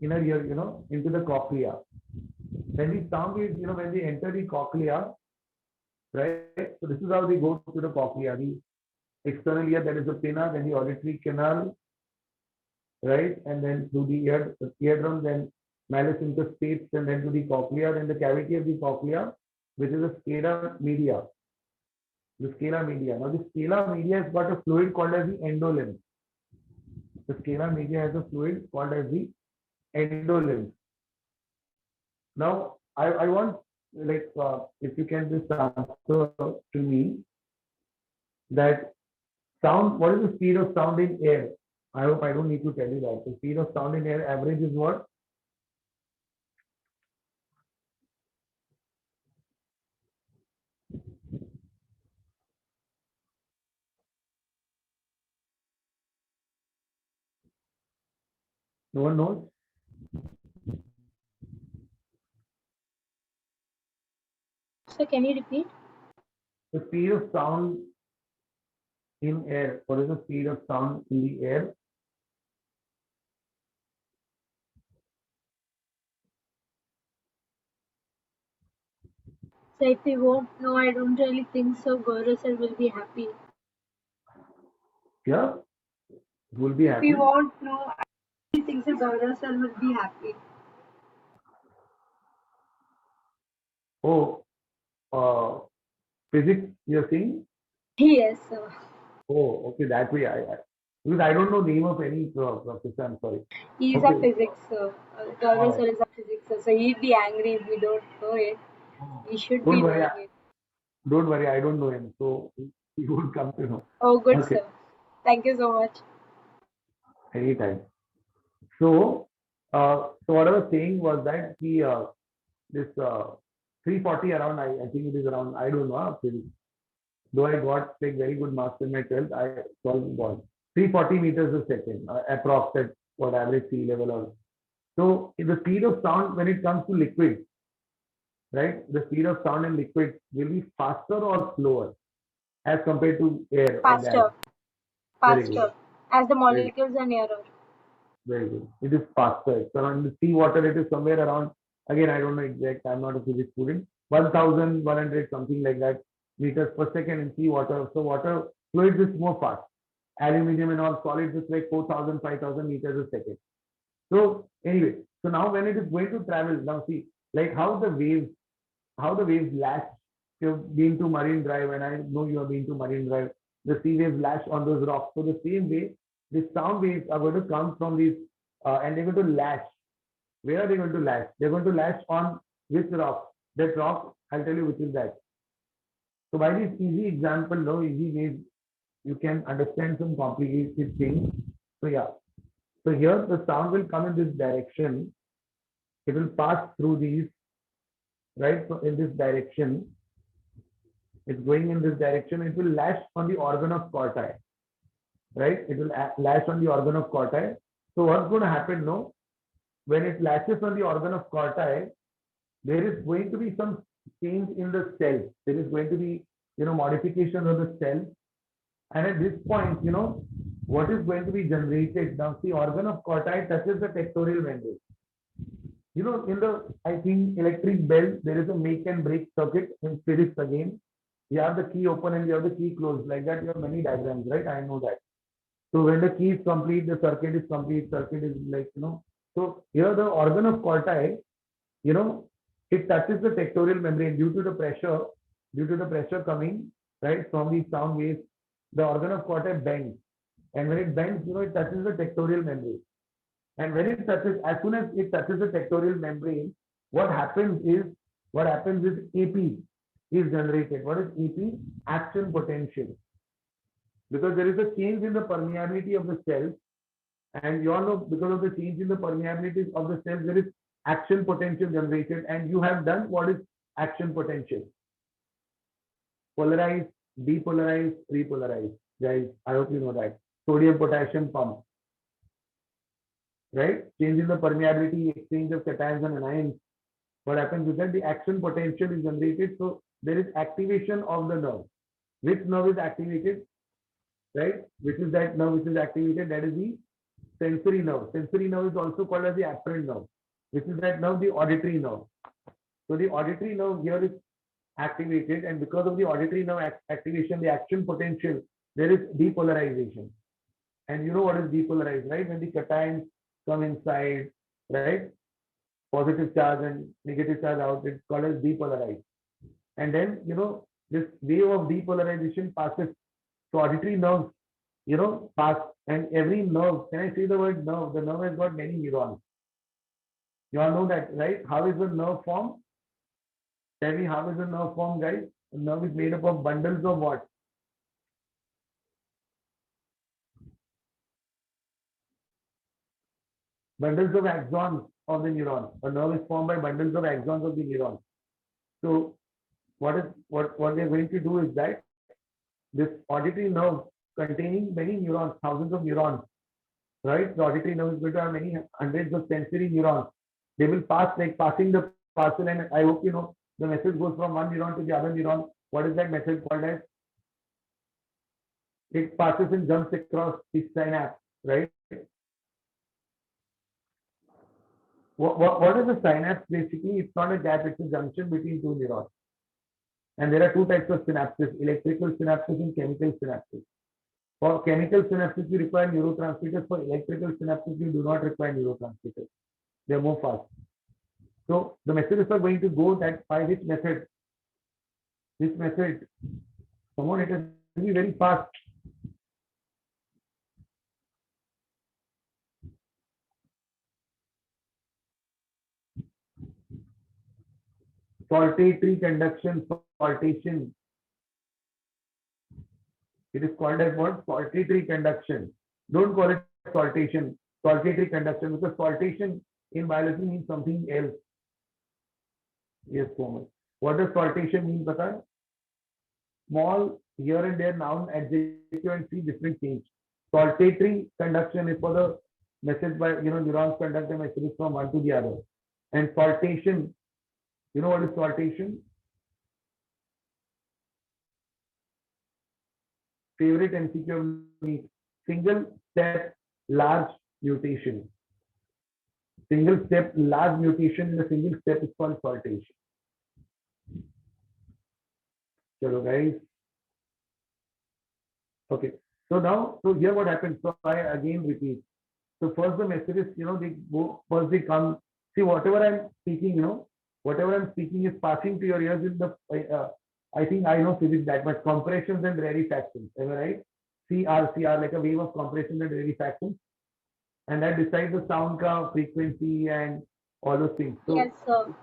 inner ear, into the cochlea. Then the sound waves, when they enter the cochlea, right? So this is how they go to the cochlea. The external ear, that is the pinna, then the auditory canal, right? And then through the eardrum, then malleus interstates, and then to the cochlea, then the cavity of the cochlea, which is a scala media. The scala media. Now the scala media has got a fluid called as the endolymph. The scala media has a fluid called as the endolymph. Now I want, if you can just answer to me that sound, what is the speed of sound in air? I hope I don't need to tell you that. The speed of sound in air average is what? No one knows? So can you repeat? The speed of sound in air. What is the speed of sound in the air? So if we won't know, I don't really think so. Gaurav sir will be happy. Yeah, will be If we happy. won't know, I really think so. Gaurav sir will be happy. Oh, physics, you're saying? Yes, sir. Oh, okay, that way. Because I don't know name of any professor. I'm sorry. He is a Okay. physics sir. Gaurav Oh, sir is a physics sir. So he'd be angry if we don't know it. We should don't be worry. knowing it. Don't worry. I don't know him, so he won't come to know. Oh, good Okay, sir. Thank you so much. anytime. So what I was saying was that this 340 around. I think it is around. I don't know. Physics. Though I got like very good marks in my 12th, I solved one. 340 meters a second, approx at what average sea level or. So the speed of sound when it comes to liquid, right? The speed of sound in liquid will be faster or slower as compared to air or gas. Faster, Very good. faster. As the Very, molecules are nearer. very good. It is faster. So in the sea water, it is somewhere around, again, I don't know exact, I'm not a physics student, 1,100, something like that, meters per second in sea water. So water fluids is more fast. Aluminium and all solids is like 4,000, 5,000 meters a second. So anyway, so now when it is going to travel, now see, like how the waves lash. You've been to Marine Drive, and I know you have been to Marine Drive. The sea waves lash on those rocks. So the same way, the sound waves are going to come from these, and they're going to lash. Where are they going to lash? They're going to lash on which rock? That rock, I'll tell you which is that. So by this easy example, no easy ways, you can understand some complicated things. So yeah. So here the sound will come in this direction. It will pass through these, right? So in this direction, it's going in this direction. It will lash on the organ of corti, right? It will lash on the organ of corti. So what's going to happen? No, when it lashes on the organ of corti, there is going to be some change in the cell. There is going to be, modification of the cell, And at this point, what is going to be generated? Now, the organ of corti touches the tectorial membrane. In the, I think, electric bell, there is a make and break circuit in physics again. You have the key open and you have the key closed. Like that, you have many diagrams, right? I know that. So when the key is complete, the circuit is complete. Circuit is like, So here the organ of corti, it touches the tectorial membrane due to the pressure coming, right, from the sound waves. The organ of corti bends. And when it bends, it touches the tectorial membrane. And when it touches, as soon as it touches the tectorial membrane, what happens is AP is generated. What is AP? Action potential. Because there is a change in the permeability of the cells, and you all know, because of the change in the permeability of the cells, there is action potential generated, and you have done what is action potential. Polarize, depolarize, repolarize. Guys, I hope you know that. Sodium potassium pump. Right? Change in the permeability, exchange of cations and anions. What happens is that the action potential is generated. So there is activation of the nerve. Which nerve is activated? Right? Which is that nerve which is activated? That is the sensory nerve. Sensory nerve is also called as the afferent nerve. Which is that nerve, the auditory nerve. So the auditory nerve here is activated, and because of the auditory nerve activation, the action potential, there is depolarization. And you know what is depolarized, right? When the cations come inside, right? Positive charge and negative charge out, it's called as depolarized. And then, this wave of depolarization passes. So auditory nerves, pass, and every nerve, can I say the word nerve? The nerve has got many neurons. You all know that, right? How is the nerve formed? Tell me, how is the nerve formed, guys? The nerve is made up of bundles of what? Bundles of axons of the neuron. A nerve is formed by bundles of axons of the neuron. So what we are going to do is that this auditory nerve containing many neurons, thousands of neurons, right? The auditory nerve is going to have many hundreds of sensory neurons. They will pass, like passing the parcel, and I hope the message goes from one neuron to the other neuron. What is that message called as? It passes and jumps across the synapse, right? What is a synapse? Basically, it's not a gap, it's a junction between two neurons. And there are two types of synapses, electrical synapses and chemical synapses. For chemical synapses, you require neurotransmitters. For electrical synapses, you do not require neurotransmitters. They are more fast. So the messages are going to go that by which method? This method, come on, it has to be very fast. Saltatory conduction, saltation. It is called as what? Saltatory conduction. Don't call it saltation. Saltatory conduction, because saltation in biology means something else. Yes, Komal. What does saltation mean, Pata? Small here and there noun, adjective, and see different change. Saltatory conduction is for the message by neurons conduct the messages from one to the other. And saltation, you know what is saltation? Favorite MCQ of me. Single step large mutation. Single step large mutation in a single step is called saltation. Hello guys. Okay. So here what happens. So I again repeat. So first the messages, they come. See, whatever I'm speaking is passing to your ears in the. I think I know physics that much. Compressions and rarefactions. Am I right? CR, like a wave of compression and rarefactions. And that decides the sound frequency and all those things. So yes, sir.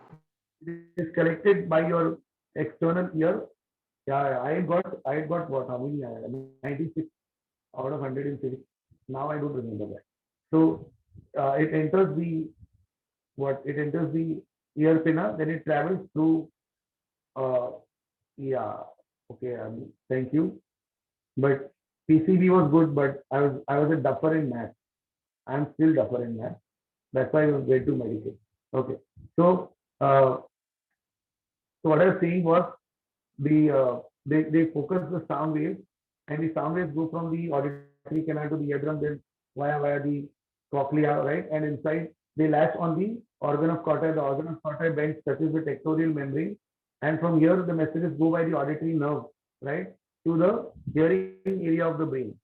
It is collected by your external ear. Yeah, I got what? How many? 96 out of 100 in physics. Now I don't remember that. So it enters the ear pinna, then it travels through. Yeah. Okay. Thank you. But PCB was good, but I was a duffer in math. I'm still duffer in math. That's why I was going to medical. Okay. So what I was saying was they focus the sound waves and the sound waves go from the auditory canal to the eardrum, then via the cochlea, right? And inside they latch on the organ of Corti. The organ of Corti bends, touches the tectorial membrane, and from here the messages go by the auditory nerve, right, to the hearing area of the brain,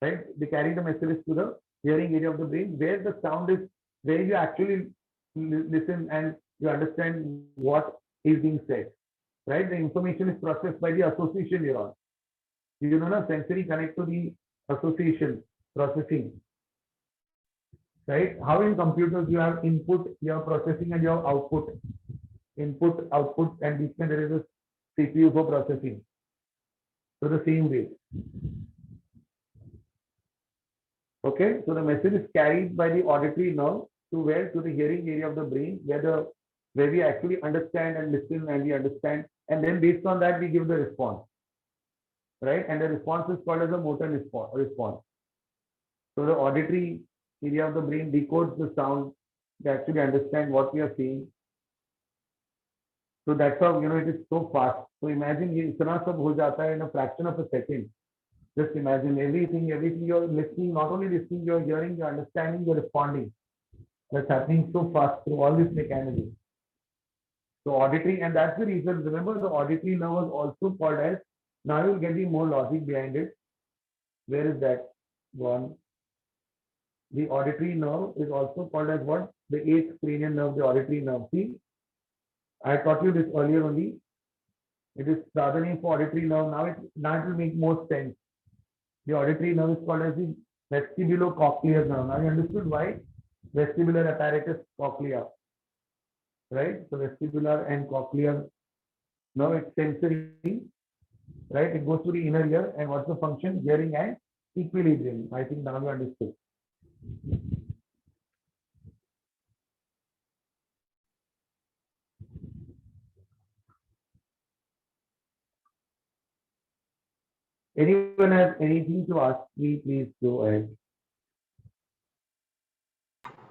right? They carry the messages to the hearing area of the brain, where the sound is, where you actually listen and you understand what is being said, right? The information is processed by the association neuron. You know, sensory connect to the association processing, right? How in computers you have input, you have processing, and you have output, input, output, and between there is a CPU for processing. So the same way. Okay, so the message is carried by the auditory nerve to where? To the hearing area of the brain, where we actually understand and listen and we understand, and then based on that we give the response, right? And the response is called as a motor response. So the auditory area of the brain decodes the sound to actually understand what we are saying. So that's how, you know, it is so fast. So imagine ये इतना सब हो जाता है in a fraction of a second. Just imagine everything you're listening, not only listening, you're hearing, you're understanding, you're responding. That's happening so fast through all this mechanism. So auditory, and that's the reason, remember the auditory nerve was also called as, now you'll get the more logic behind it. Where is that one? The auditory nerve is also called as what? The eighth cranial nerve, the auditory nerve. See, I taught you this earlier only. It is the other name for auditory nerve. Now it will make more sense. The auditory nerve is called as the vestibulocochlear nerve. Now you understood why? Vestibular apparatus cochlea, right? So vestibular and cochlear nerve, it's sensory, right? It goes to the inner ear, and what's the function? Hearing and equilibrium. I think now you understood. Anyone has anything to ask me, please go ahead.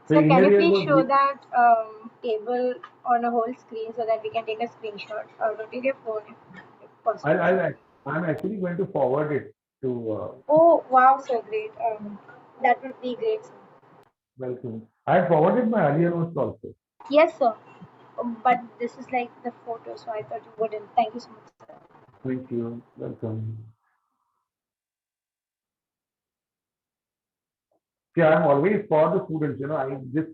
So So can inner you ear please was show that table on a whole screen so that we can take a screenshot or rotate your phone if possible? I'm actually going to forward it to Oh wow, so great. That would be great, sir. welcome. I forwarded my earlier notes also. Yes, sir. But this is like the photo, so I thought you wouldn't. Thank you so much, sir. Thank you. Welcome. See, I'm always for the students. You know, I just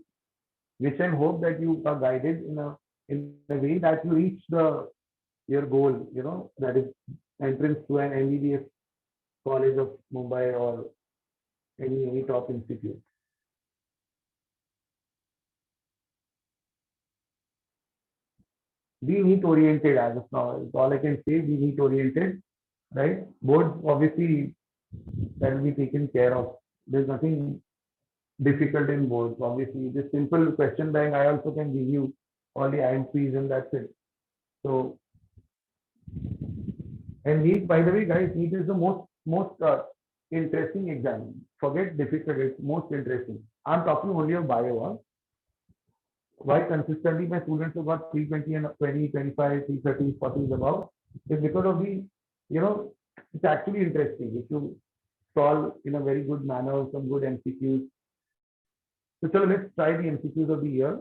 wish and hope that you are guided in a way that you reach your goal. You know, that is entrance to an MBBS college of Mumbai or any top institute. Be NEET oriented as of now. It's all I can say. Be NEET oriented, right? Boards obviously that will be taken care of. There's nothing difficult in boards. Obviously, this simple question bank I also can give you all the IMPs and that's it. So, and NEET, by the way, guys, NEET is the most interesting exam. Forget difficult; it's most interesting. I'm talking only of bio. Huh? Why consistently my students have got 320 and 20, 25, 330, 40 is above is because of the, you know, it's actually interesting. If you solve in a very good manner, some good MCQs. So let's try the MCQs of the year.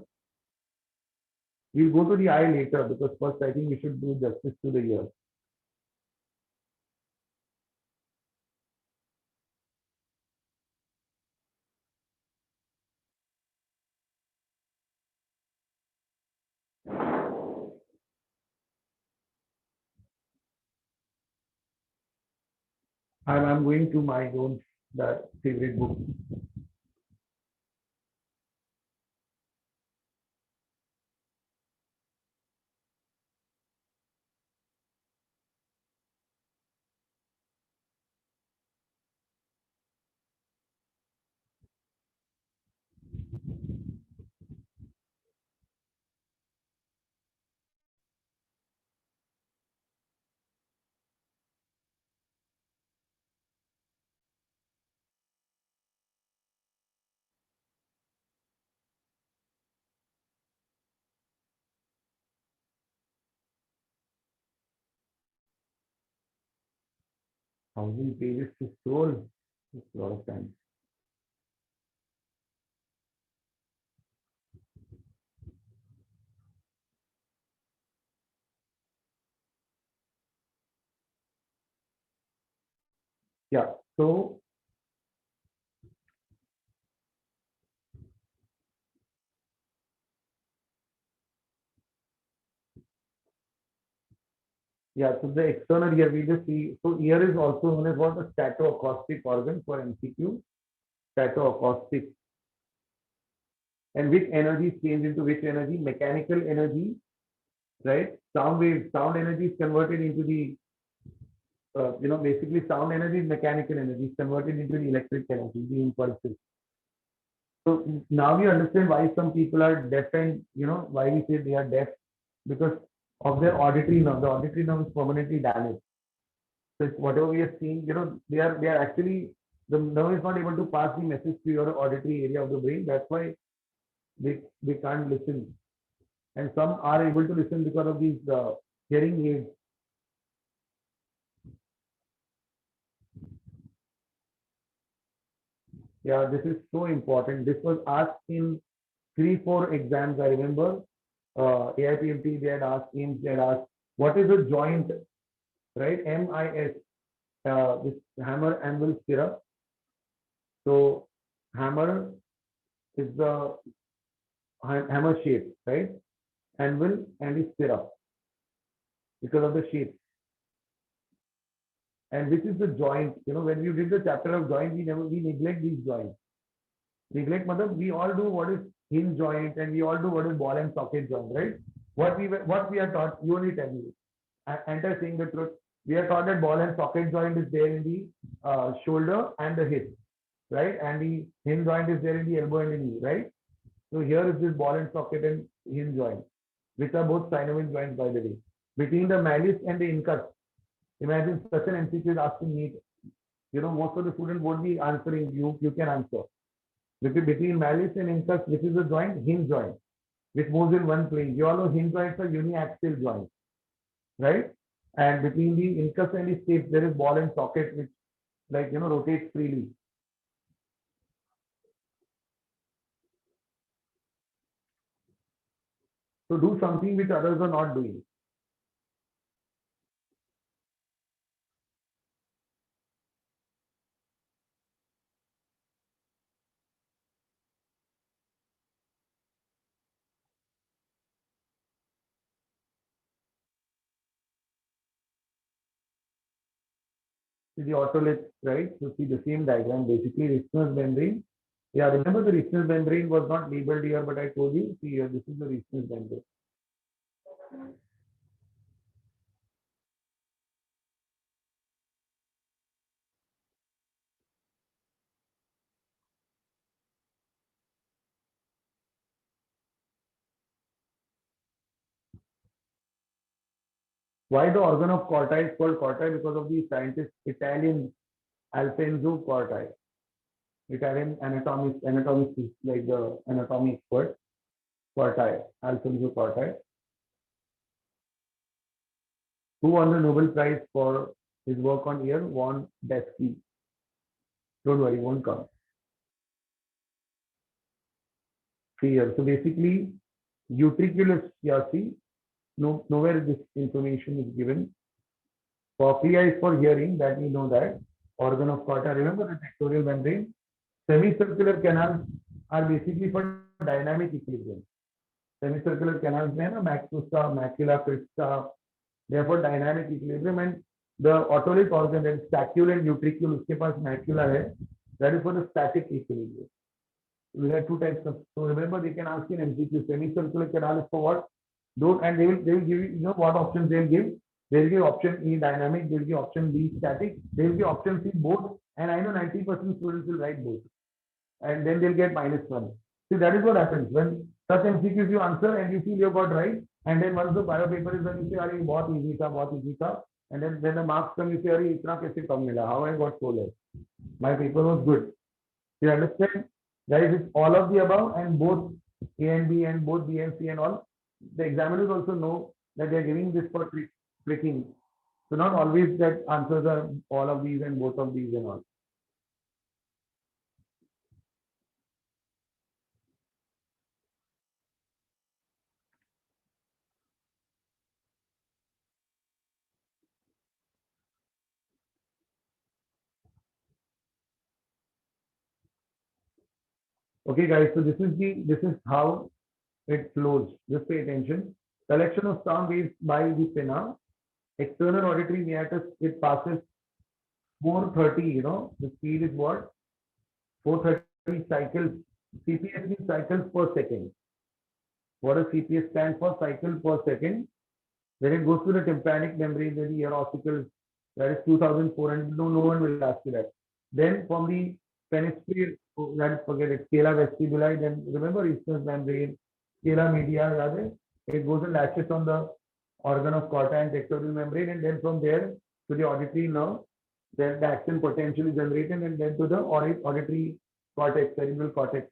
We'll go to the eye later because first I think we should do justice to the year. I'm going to my own that favorite book. 1,000 pages to scroll. It's a lot of time. Yeah. So yeah, so the external ear, we just see, so ear is also known as what, a statoacoustic organ for MCQ, statoacoustic. And which energy is changed into which energy? Mechanical energy, right? Sound wave, sound energy is converted into the, basically sound energy is mechanical energy, is converted into the electric energy, the impulses. So now we understand why some people are deaf and, why we say they are deaf, because of their auditory nerve. The auditory nerve is permanently damaged. So whatever we are seeing, they are actually, the nerve is not able to pass the message to your auditory area of the brain. That's why they can't listen. And some are able to listen because of these hearing aids. Yeah, this is so important. This was asked in 3, 4 exams. I remember AIPMT, they had asked, AIMS, they had asked, what is a joint, right? MIS, this hammer anvil stirrup. So hammer is the hammer shape, right? Anvil and the stirrup because of the shape. And which is the joint? When we did the chapter of joint, we neglect these joints. Neglect, mother, we all do what is hinge joint and we all do what is ball and socket joint, right? What we are taught, you only tell me. And I saying the truth. We are taught that ball and socket joint is there in the shoulder and the hip, right? And the hinge joint is there in the elbow and the knee, right? So here is this ball and socket and hinge joint, which are both synovial joints, by the way. Between the malleus and the incus, imagine such an MCQ is asking me. Most of the students won't be answering. You can answer. Between malleus and incus, which is the joint? Hinge joint, which moves in one plane. You all know hinge joints are uniaxial joints, right? And between the incus and the stapes, there is ball and socket, which rotates freely. So do something which others are not doing. See the otolith, right? So see the same diagram, basically Rischner's membrane. Yeah, remember the Rischner's membrane was not labeled here, but I told you, see here, this is the Rischner's membrane. Why the organ of Corti is called Corti? Because of the scientist Italian Alfonso Corti. Italian anatomist like the anatomy expert, Corti, Alfonso Corti, who won the Nobel Prize for his work on ear, won Desky. Don't worry, won't come. Here. So basically, utriculus, yeah, see, nowhere this information is given. Cochlea is for hearing, that we know that. Organ of Corti, remember the tectorial membrane. Semicircular canals are basically for dynamic equilibrium. Semicircular canals में ना macula, macula, crista, therefore dynamic equilibrium, and the otolith organ, that is stachyle and utricule, उसके पास macula है, that is for the static equilibrium. We have 2 types of, so remember they can ask in MCQ, semicircular canal is for what? Don't, and they will give you, what options they will give. They will give option E dynamic, they will give option B static, they will give option C both, and I know 90% students will write both, and then they'll get -1. See, that is what happens when such MCQs you answer and you feel you got right, and then once the bio paper is done, you say, "Arey, बहुत easy था, बहुत easy था," and then when the marks come, you say, "Arey, इतना कैसे कम मिला? How I got so less? My paper was good." You understand? Guys, it's all of the above, and both A and B and both B and C and all. The examiners also know that they are giving this for tricking. So not always that answers are all of these and both of these and all. Okay, guys. So this is how it flows. Just pay attention. Collection of sound waves by the pinna. External auditory meatus. It passes 430. You know the speed is what? 430 cycles. CPS means cycles per second. What does CPS stand for? Cycle per second. When it goes to the tympanic membrane, then the ear ossicles, that is 2400. No one will ask you that. Then from the fenestrate, let's forget it, scala vestibuli, then remember isthmus membrane, scala media, rather, it goes and latches on the organ of corta and tectorial membrane, and then from there to the auditory nerve, then the action potential is generated, and then to the auditory cortex, cerebral cortex.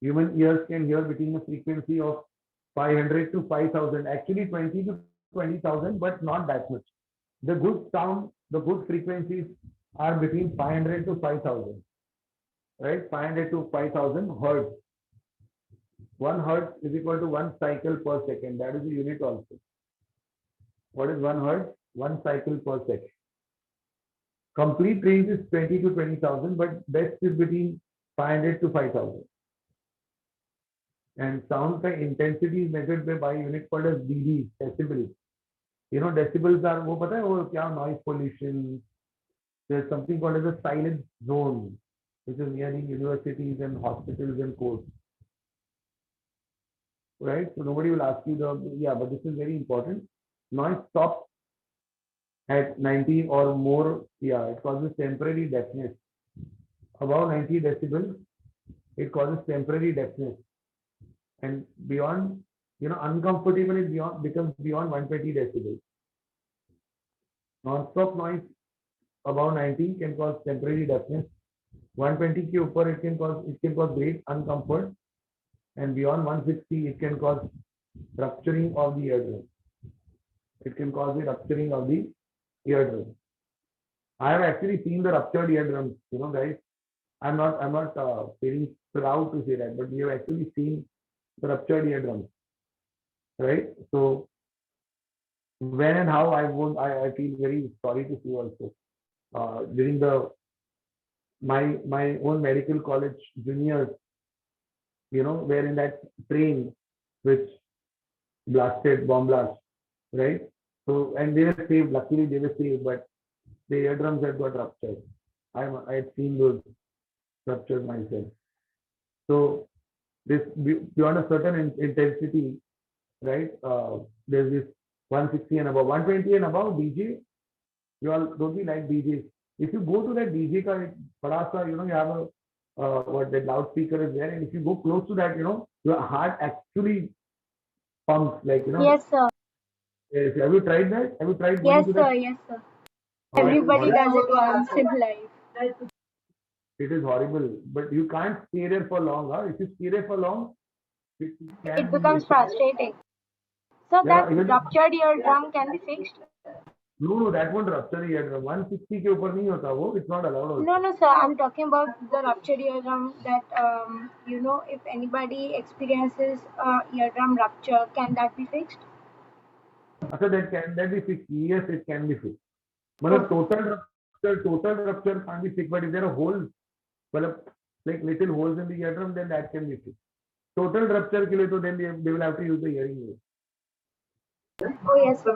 Human ears can hear between a frequency of 500 to 5,000, actually 20 to 20,000, but not that much. The good sound, the good frequencies are between 500 to 5,000, right? 500 to 5,000 hertz. 1 hertz is equal to 1 cycle per second. That is the unit also. What is 1 hertz? 1 cycle per second. Complete range is 20 to 20,000, but best is between 500 to 5,000. And sound intensity is measured by unit called as dB, decibels. You know, decibels are वो पता है वो क्या noise pollution. There's something called as a silent zone, which is near the universities and hospitals and courts. Right? So nobody will ask you but this is very important. Noise stops at 90 or more. Yeah, it causes temporary deafness. Above 90 decibels, it causes temporary deafness. And beyond, uncomfortable is becomes beyond 120 decibels. Non-stop noise above 90 can cause temporary deafness. 120 ke upar it can cause great uncomfort, and beyond 160 it can cause rupturing of the eardrum. It can cause the rupturing of the eardrum. I have actually seen the ruptured eardrums, guys. I'm not feeling proud to say that, but we have actually seen the ruptured eardrums, right? So when and how I feel very sorry to see also. During my own medical college juniors, were in that train which bomb blast, right? So, and they were saved, luckily they were saved, but the eardrums had got ruptured. I had seen those ruptures myself. So this beyond a certain intensity, right? There's this 160 and above, 120 and above DJ. You all don't be like DJs. If you go to that DJ ka padasa, you have a what the loudspeaker is there, and if you go close to that, your heart actually pumps like Yes, sir. Yes. Have you tried that? Have you tried Yes, going to sir. that? Yes, sir. Everybody does it once in life. It is horrible, but you can't stay there for long. Huh? If you stay there for long, It becomes frustrating. So yeah, that ruptured eardrum can be fixed? No, that won't rupture the eardrum. 160 के ऊपर नहीं होता वो. It's not allowed also. No, sir. I'm talking about the ruptured eardrum. That if anybody experiences eardrum rupture, can that be fixed? So can that be fixed? Yes, it can be fixed. But total rupture can't be fixed. But if there are holes, like little holes in the eardrum, then that can be fixed. Total rupture के लिए तो then they will have to use the hearing aid. Oh yes, sir.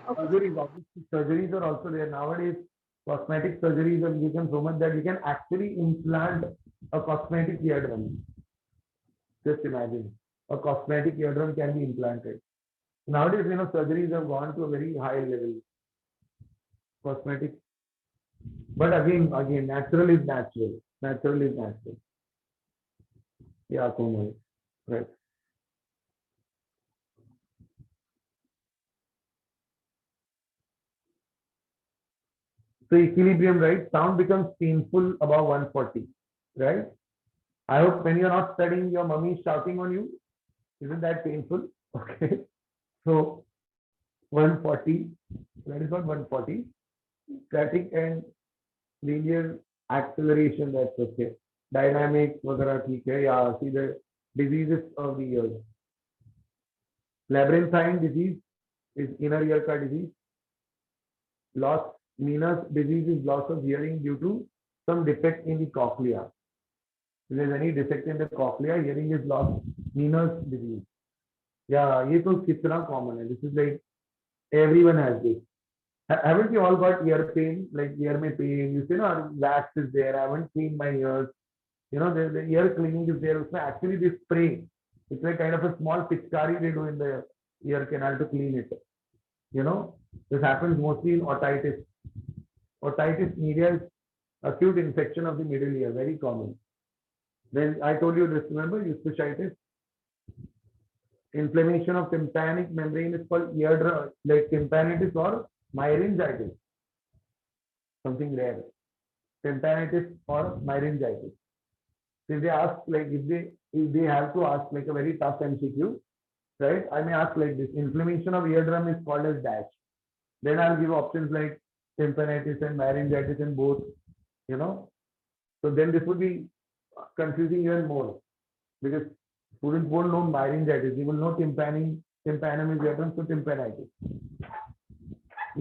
Okay. Surgeries are also there nowadays. Cosmetic surgeries have become so much that you can actually implant a cosmetic eardrum. Just imagine, a cosmetic eardrum can be implanted. Nowadays, surgeries have gone to a very high level. Cosmetic, but again, natural is natural. Natural is natural. Yeah, Komal. Right. So equilibrium, right? Sound becomes painful above 140, right? I hope when you're not studying, your mommy is shouting on you. Isn't that painful? Okay. So 140. That is not 140. Static and linear acceleration, that's okay. Dynamics वगैरह ठीक है. Yeah, see the diseases of the ears. Labyrinthine disease is inner ear ka disease. Loss, Meniere's disease is loss of hearing due to some defect in the cochlea. If there is any defect in the cochlea, hearing is lost. Meniere's disease. Yeah, ये तो कितना common है. This is like everyone has this. Haven't you all got ear pain? Like ear mein pain. You say, no, wax is there. I haven't cleaned my ears. You know, the ear cleaning is there. Actually, they spray. It's like kind of a small pitchkari they do in the ear canal to clean it. You know, this happens mostly in otitis. Otitis media is acute infection of the middle ear, very common. Then I told you this, remember, eustachitis. Inflammation of tympanic membrane is called eardrum, like tympanitis or myringitis. Something rare. Tympanitis or myringitis. If they ask, like, if they have to ask like a very tough MCQ, right? I may ask like this: inflammation of eardrum is called as dash. Then I'll give options like tympanitis and myringitis and both. You know, so then this would be confusing even more because students won't know myringitis. They will know tympanum is eardrum, so tympanitis.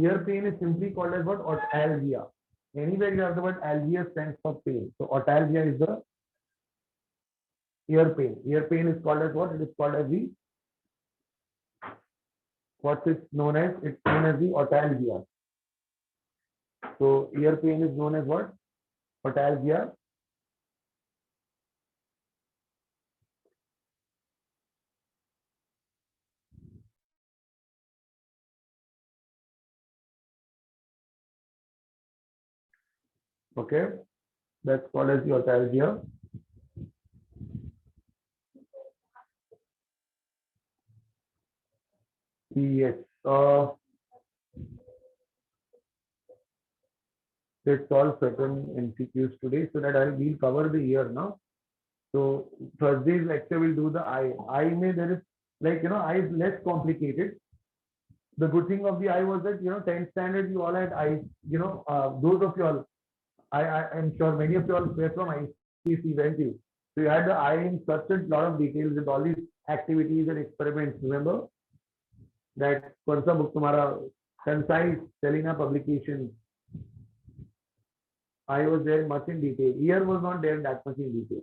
Ear pain is simply called as what? Otalgia. Anywhere you have the word algia stands for pain. So otalgia is the ear pain. Ear pain is called as what? It is called as the what is known as? It's known as the otalgia. So ear pain is known as what? Otalgia. Okay, that's called as the otalgia. Yes. Let's solve certain MCQs today so that we'll cover the ear now. So Thursday's lecture will do the eye. Eye may there is like eye is less complicated. The good thing of the eye was that 10th standard you all had eyes. Those of you all, I'm sure many of you all were from ICC, weren't you? So you had the eye in such a lot of details with all these activities and experiments. Remember that Korsa book तुम्हारा concise Selena publication. I was there much in detail. Ear was not there that much in detail.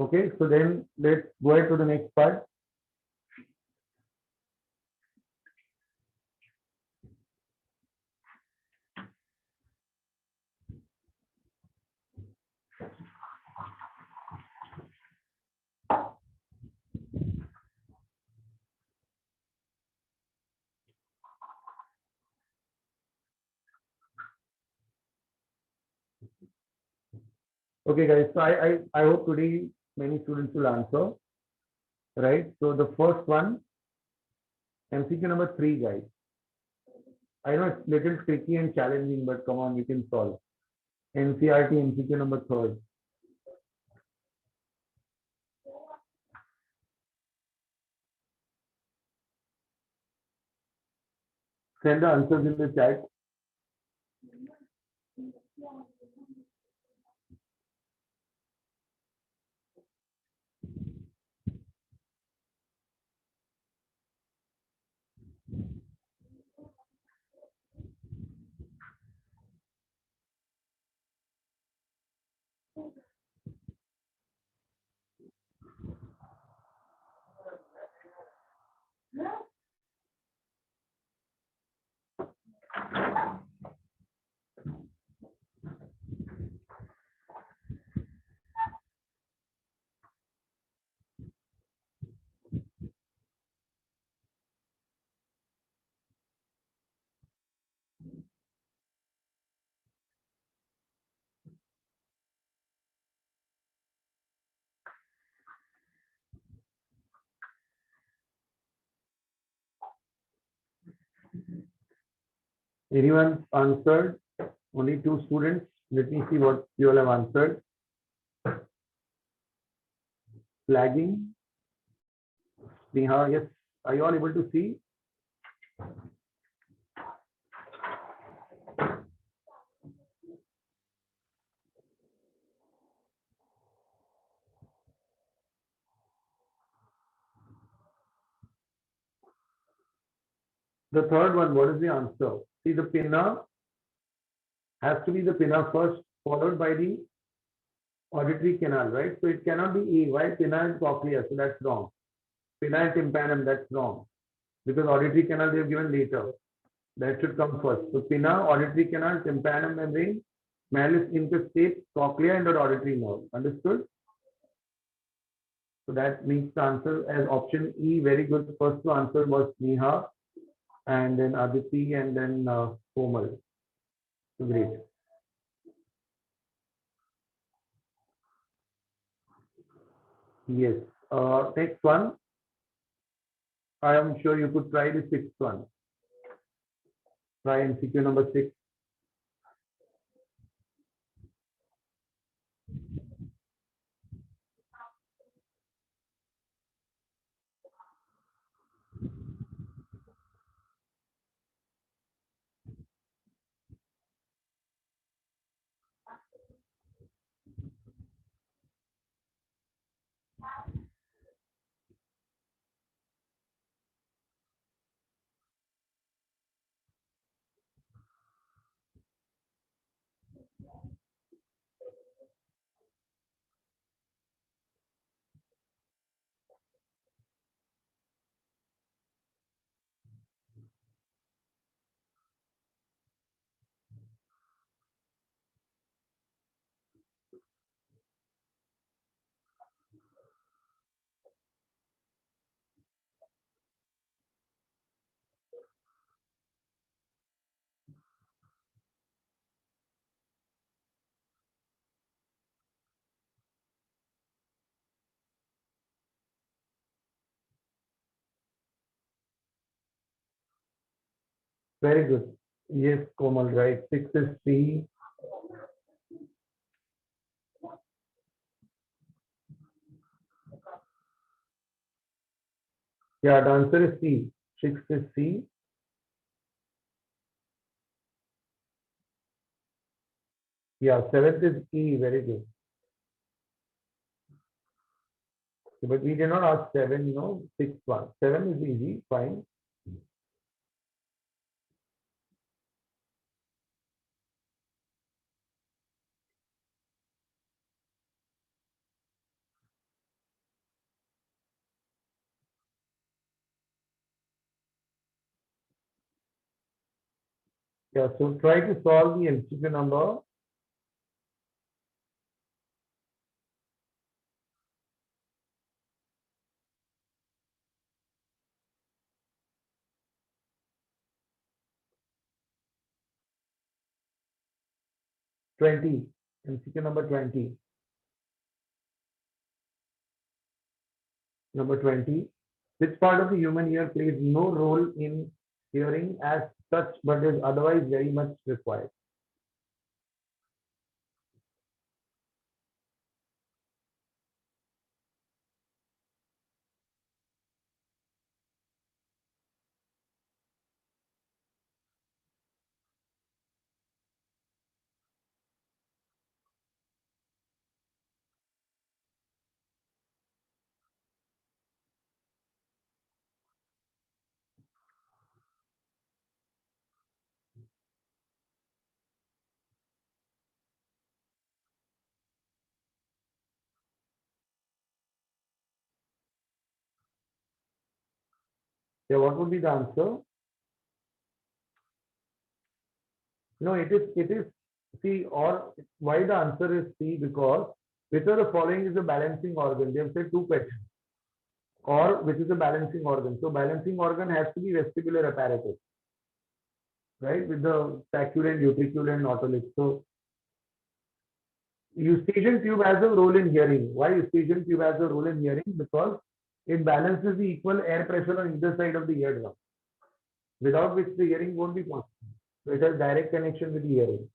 Okay, so then let's go ahead to the next part. Okay, guys. So I hope today many students will answer. Right. So the first one, MCQ number 3, guys. I know it's little tricky and challenging, but come on, you can solve. NCERT MCQ number 3. Send the answers in the chat. Anyone answered? Only 2 students. Let me see what you all have answered. Flagging. Neha, yes. Are you all able to see? The third one, what is the answer? See, the pinna has to be the pinna first, followed by the auditory canal, right? So it cannot be E. Why? Pinna and cochlea, so that's wrong. Pinna and tympanum, that's wrong. Because auditory canal they have given later. That should come first. So pinna, auditory canal, tympanum membrane, malleus incustate, cochlea, and the auditory nerve. Understood? So that means the answer as option E. Very good. First to answer was Neha, and then Aditi, and then Komal. So great. Yes. Next one. I am sure you could try the sixth one. Try MCQ number 6. Very good. Yes, Komal, right. 6 is C. Yeah, the answer is C. 6 is C. Yeah, 7th is E. Very good. But we did not ask 7, 6th one. 7 is easy, fine. Yeah, so try to solve the MCQ number 20. MCQ number 20. Number 20. Which part of the human ear plays no role in hearing as such, but is otherwise very much required? Yeah, what would be the answer? No, it is C, or why the answer is C? Because which of the following is a balancing organ? They have said 2 questions. Or which is a balancing organ? So balancing organ has to be vestibular apparatus, right? With the saccule, utricule, and otolith. So eustachian tube has a role in hearing. Why eustachian tube has a role in hearing? Because it balances the equal air pressure on either side of the eardrum, without which the hearing won't be possible. So it has direct connection with hearing.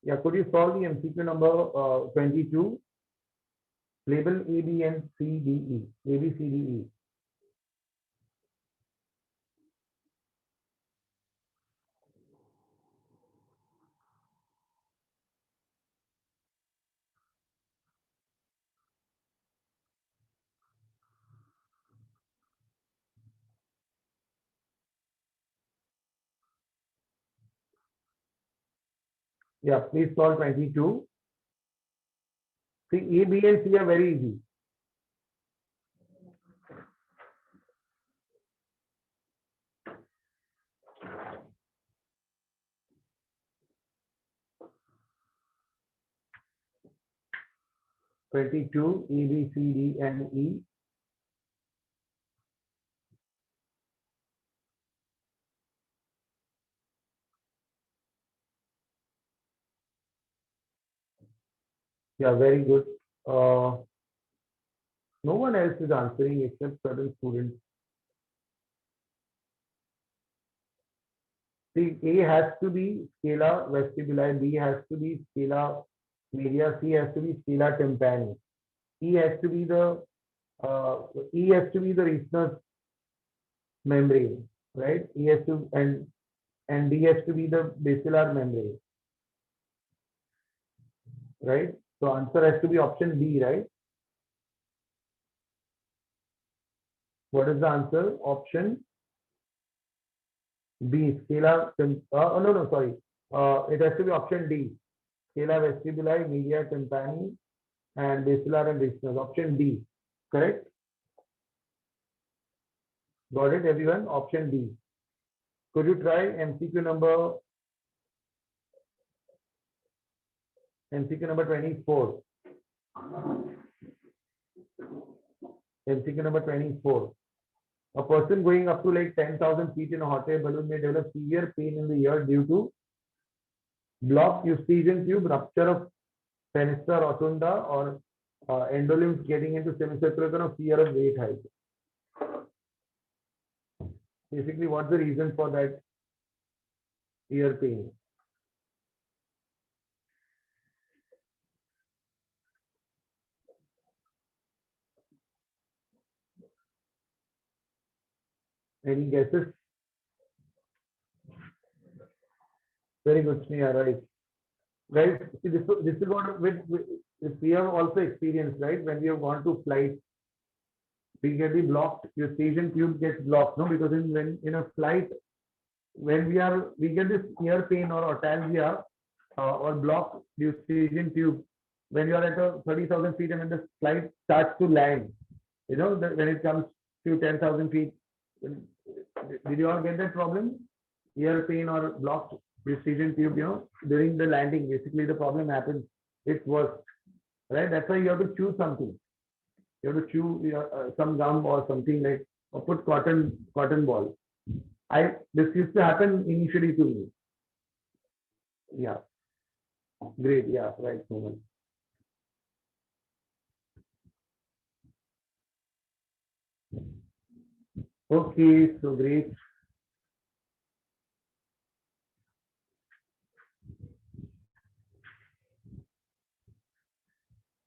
Yeah, could you solve the MCQ number 22? Label A, B, and C, D, E. A, B, C, D, E. Yeah, please solve 22. See, A, B, and C are very easy. Twenty-two, A, B, C, D, and E. Yeah, very good. No one else is answering except certain students. See, A has to be scala vestibuli, B has to be scala media, C has to be scala tympani. E has to be the Riesner's membrane, right? E has to and D has to be the basilar membrane, right? So answer has to be option B, right? What is the answer? Option B, scala. No, sorry. It has to be option D, scala vestibuli, media tympani, and basilar and Riesner's. Option D, correct? Got it, everyone? Option D. Could you try MCQ number 24? MCQ number 24. A person going up to like 10,000 feet in a hot air balloon may develop severe pain in the ear due to blocked eustachian tube, rupture of fenestra rotunda, or endolimbs getting into semicircular, or fear of weight height. Basically, what's the reason for that ear pain? Any guesses? Very good, Sneha, right? Guys, see, this is what we have also experienced, right? When we have gone to flight, we get the blocked eustachian tube gets blocked, no? Because when in a flight, when we get this ear pain or otalgia or blocked eustachian tube when you are at a 30,000 feet and when the flight starts to land. You know, when it comes to 10,000 feet, did you all get that problem? Ear pain or blocked eustachian tube, you know, during the landing, basically the problem happens. It's worse, right? That's why you have to chew something. You have to chew some gum or something like, or put cotton ball. This used to happen initially to me. Yeah, great. Yeah, right, Mohan. Okay, so great.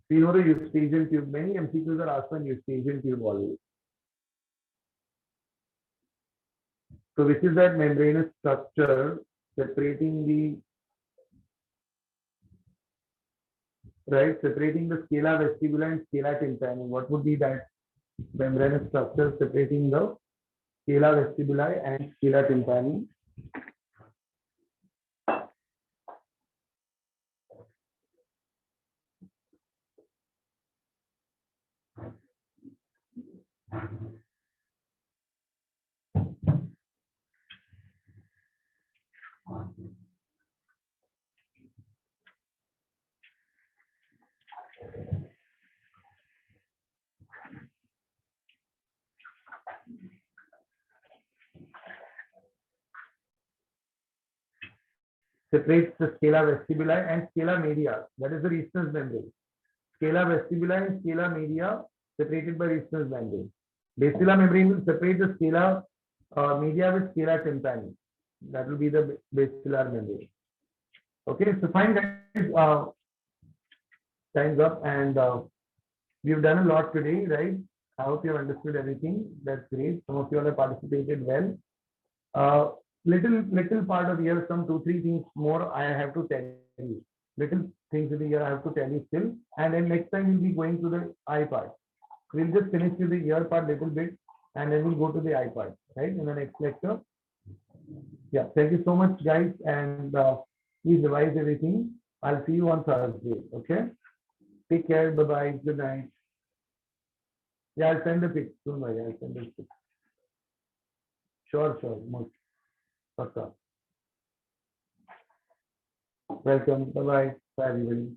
We know the eustachian tube. Many MCQs are asked on eustachian tube always. So which is that membranous structure separating the scala vestibuli and scala tympani? What would be that membranous structure separating the scala vestibuli and scala tympani? Separates the scala vestibuli and scala media. That is the Riesner's membrane. Scala vestibuli and scala media separated by Riesner's membrane. Basilar membrane will separate the scalar media with scalar tympani. That will be the basilar membrane. Okay, so fine guys, time's up, and we've done a lot today, right? I hope you have understood everything. That's great. Some of you all have participated well. Little part of here, some 2-3 things more I have to tell you. Little things in the year I have to tell you still, and then next time we'll be going to the eye part. We'll just finish with the ear part little bit, and then we'll go to the eye part, right, in the next lecture. Yeah, thank you so much, guys, and please revise everything. I'll see you on Thursday. Okay. Take care. Bye bye. Good night. Yeah, I'll send the pic. Don't worry. I'll send the pic. Sure. Most. Welcome. Bye bye. Bye everybody.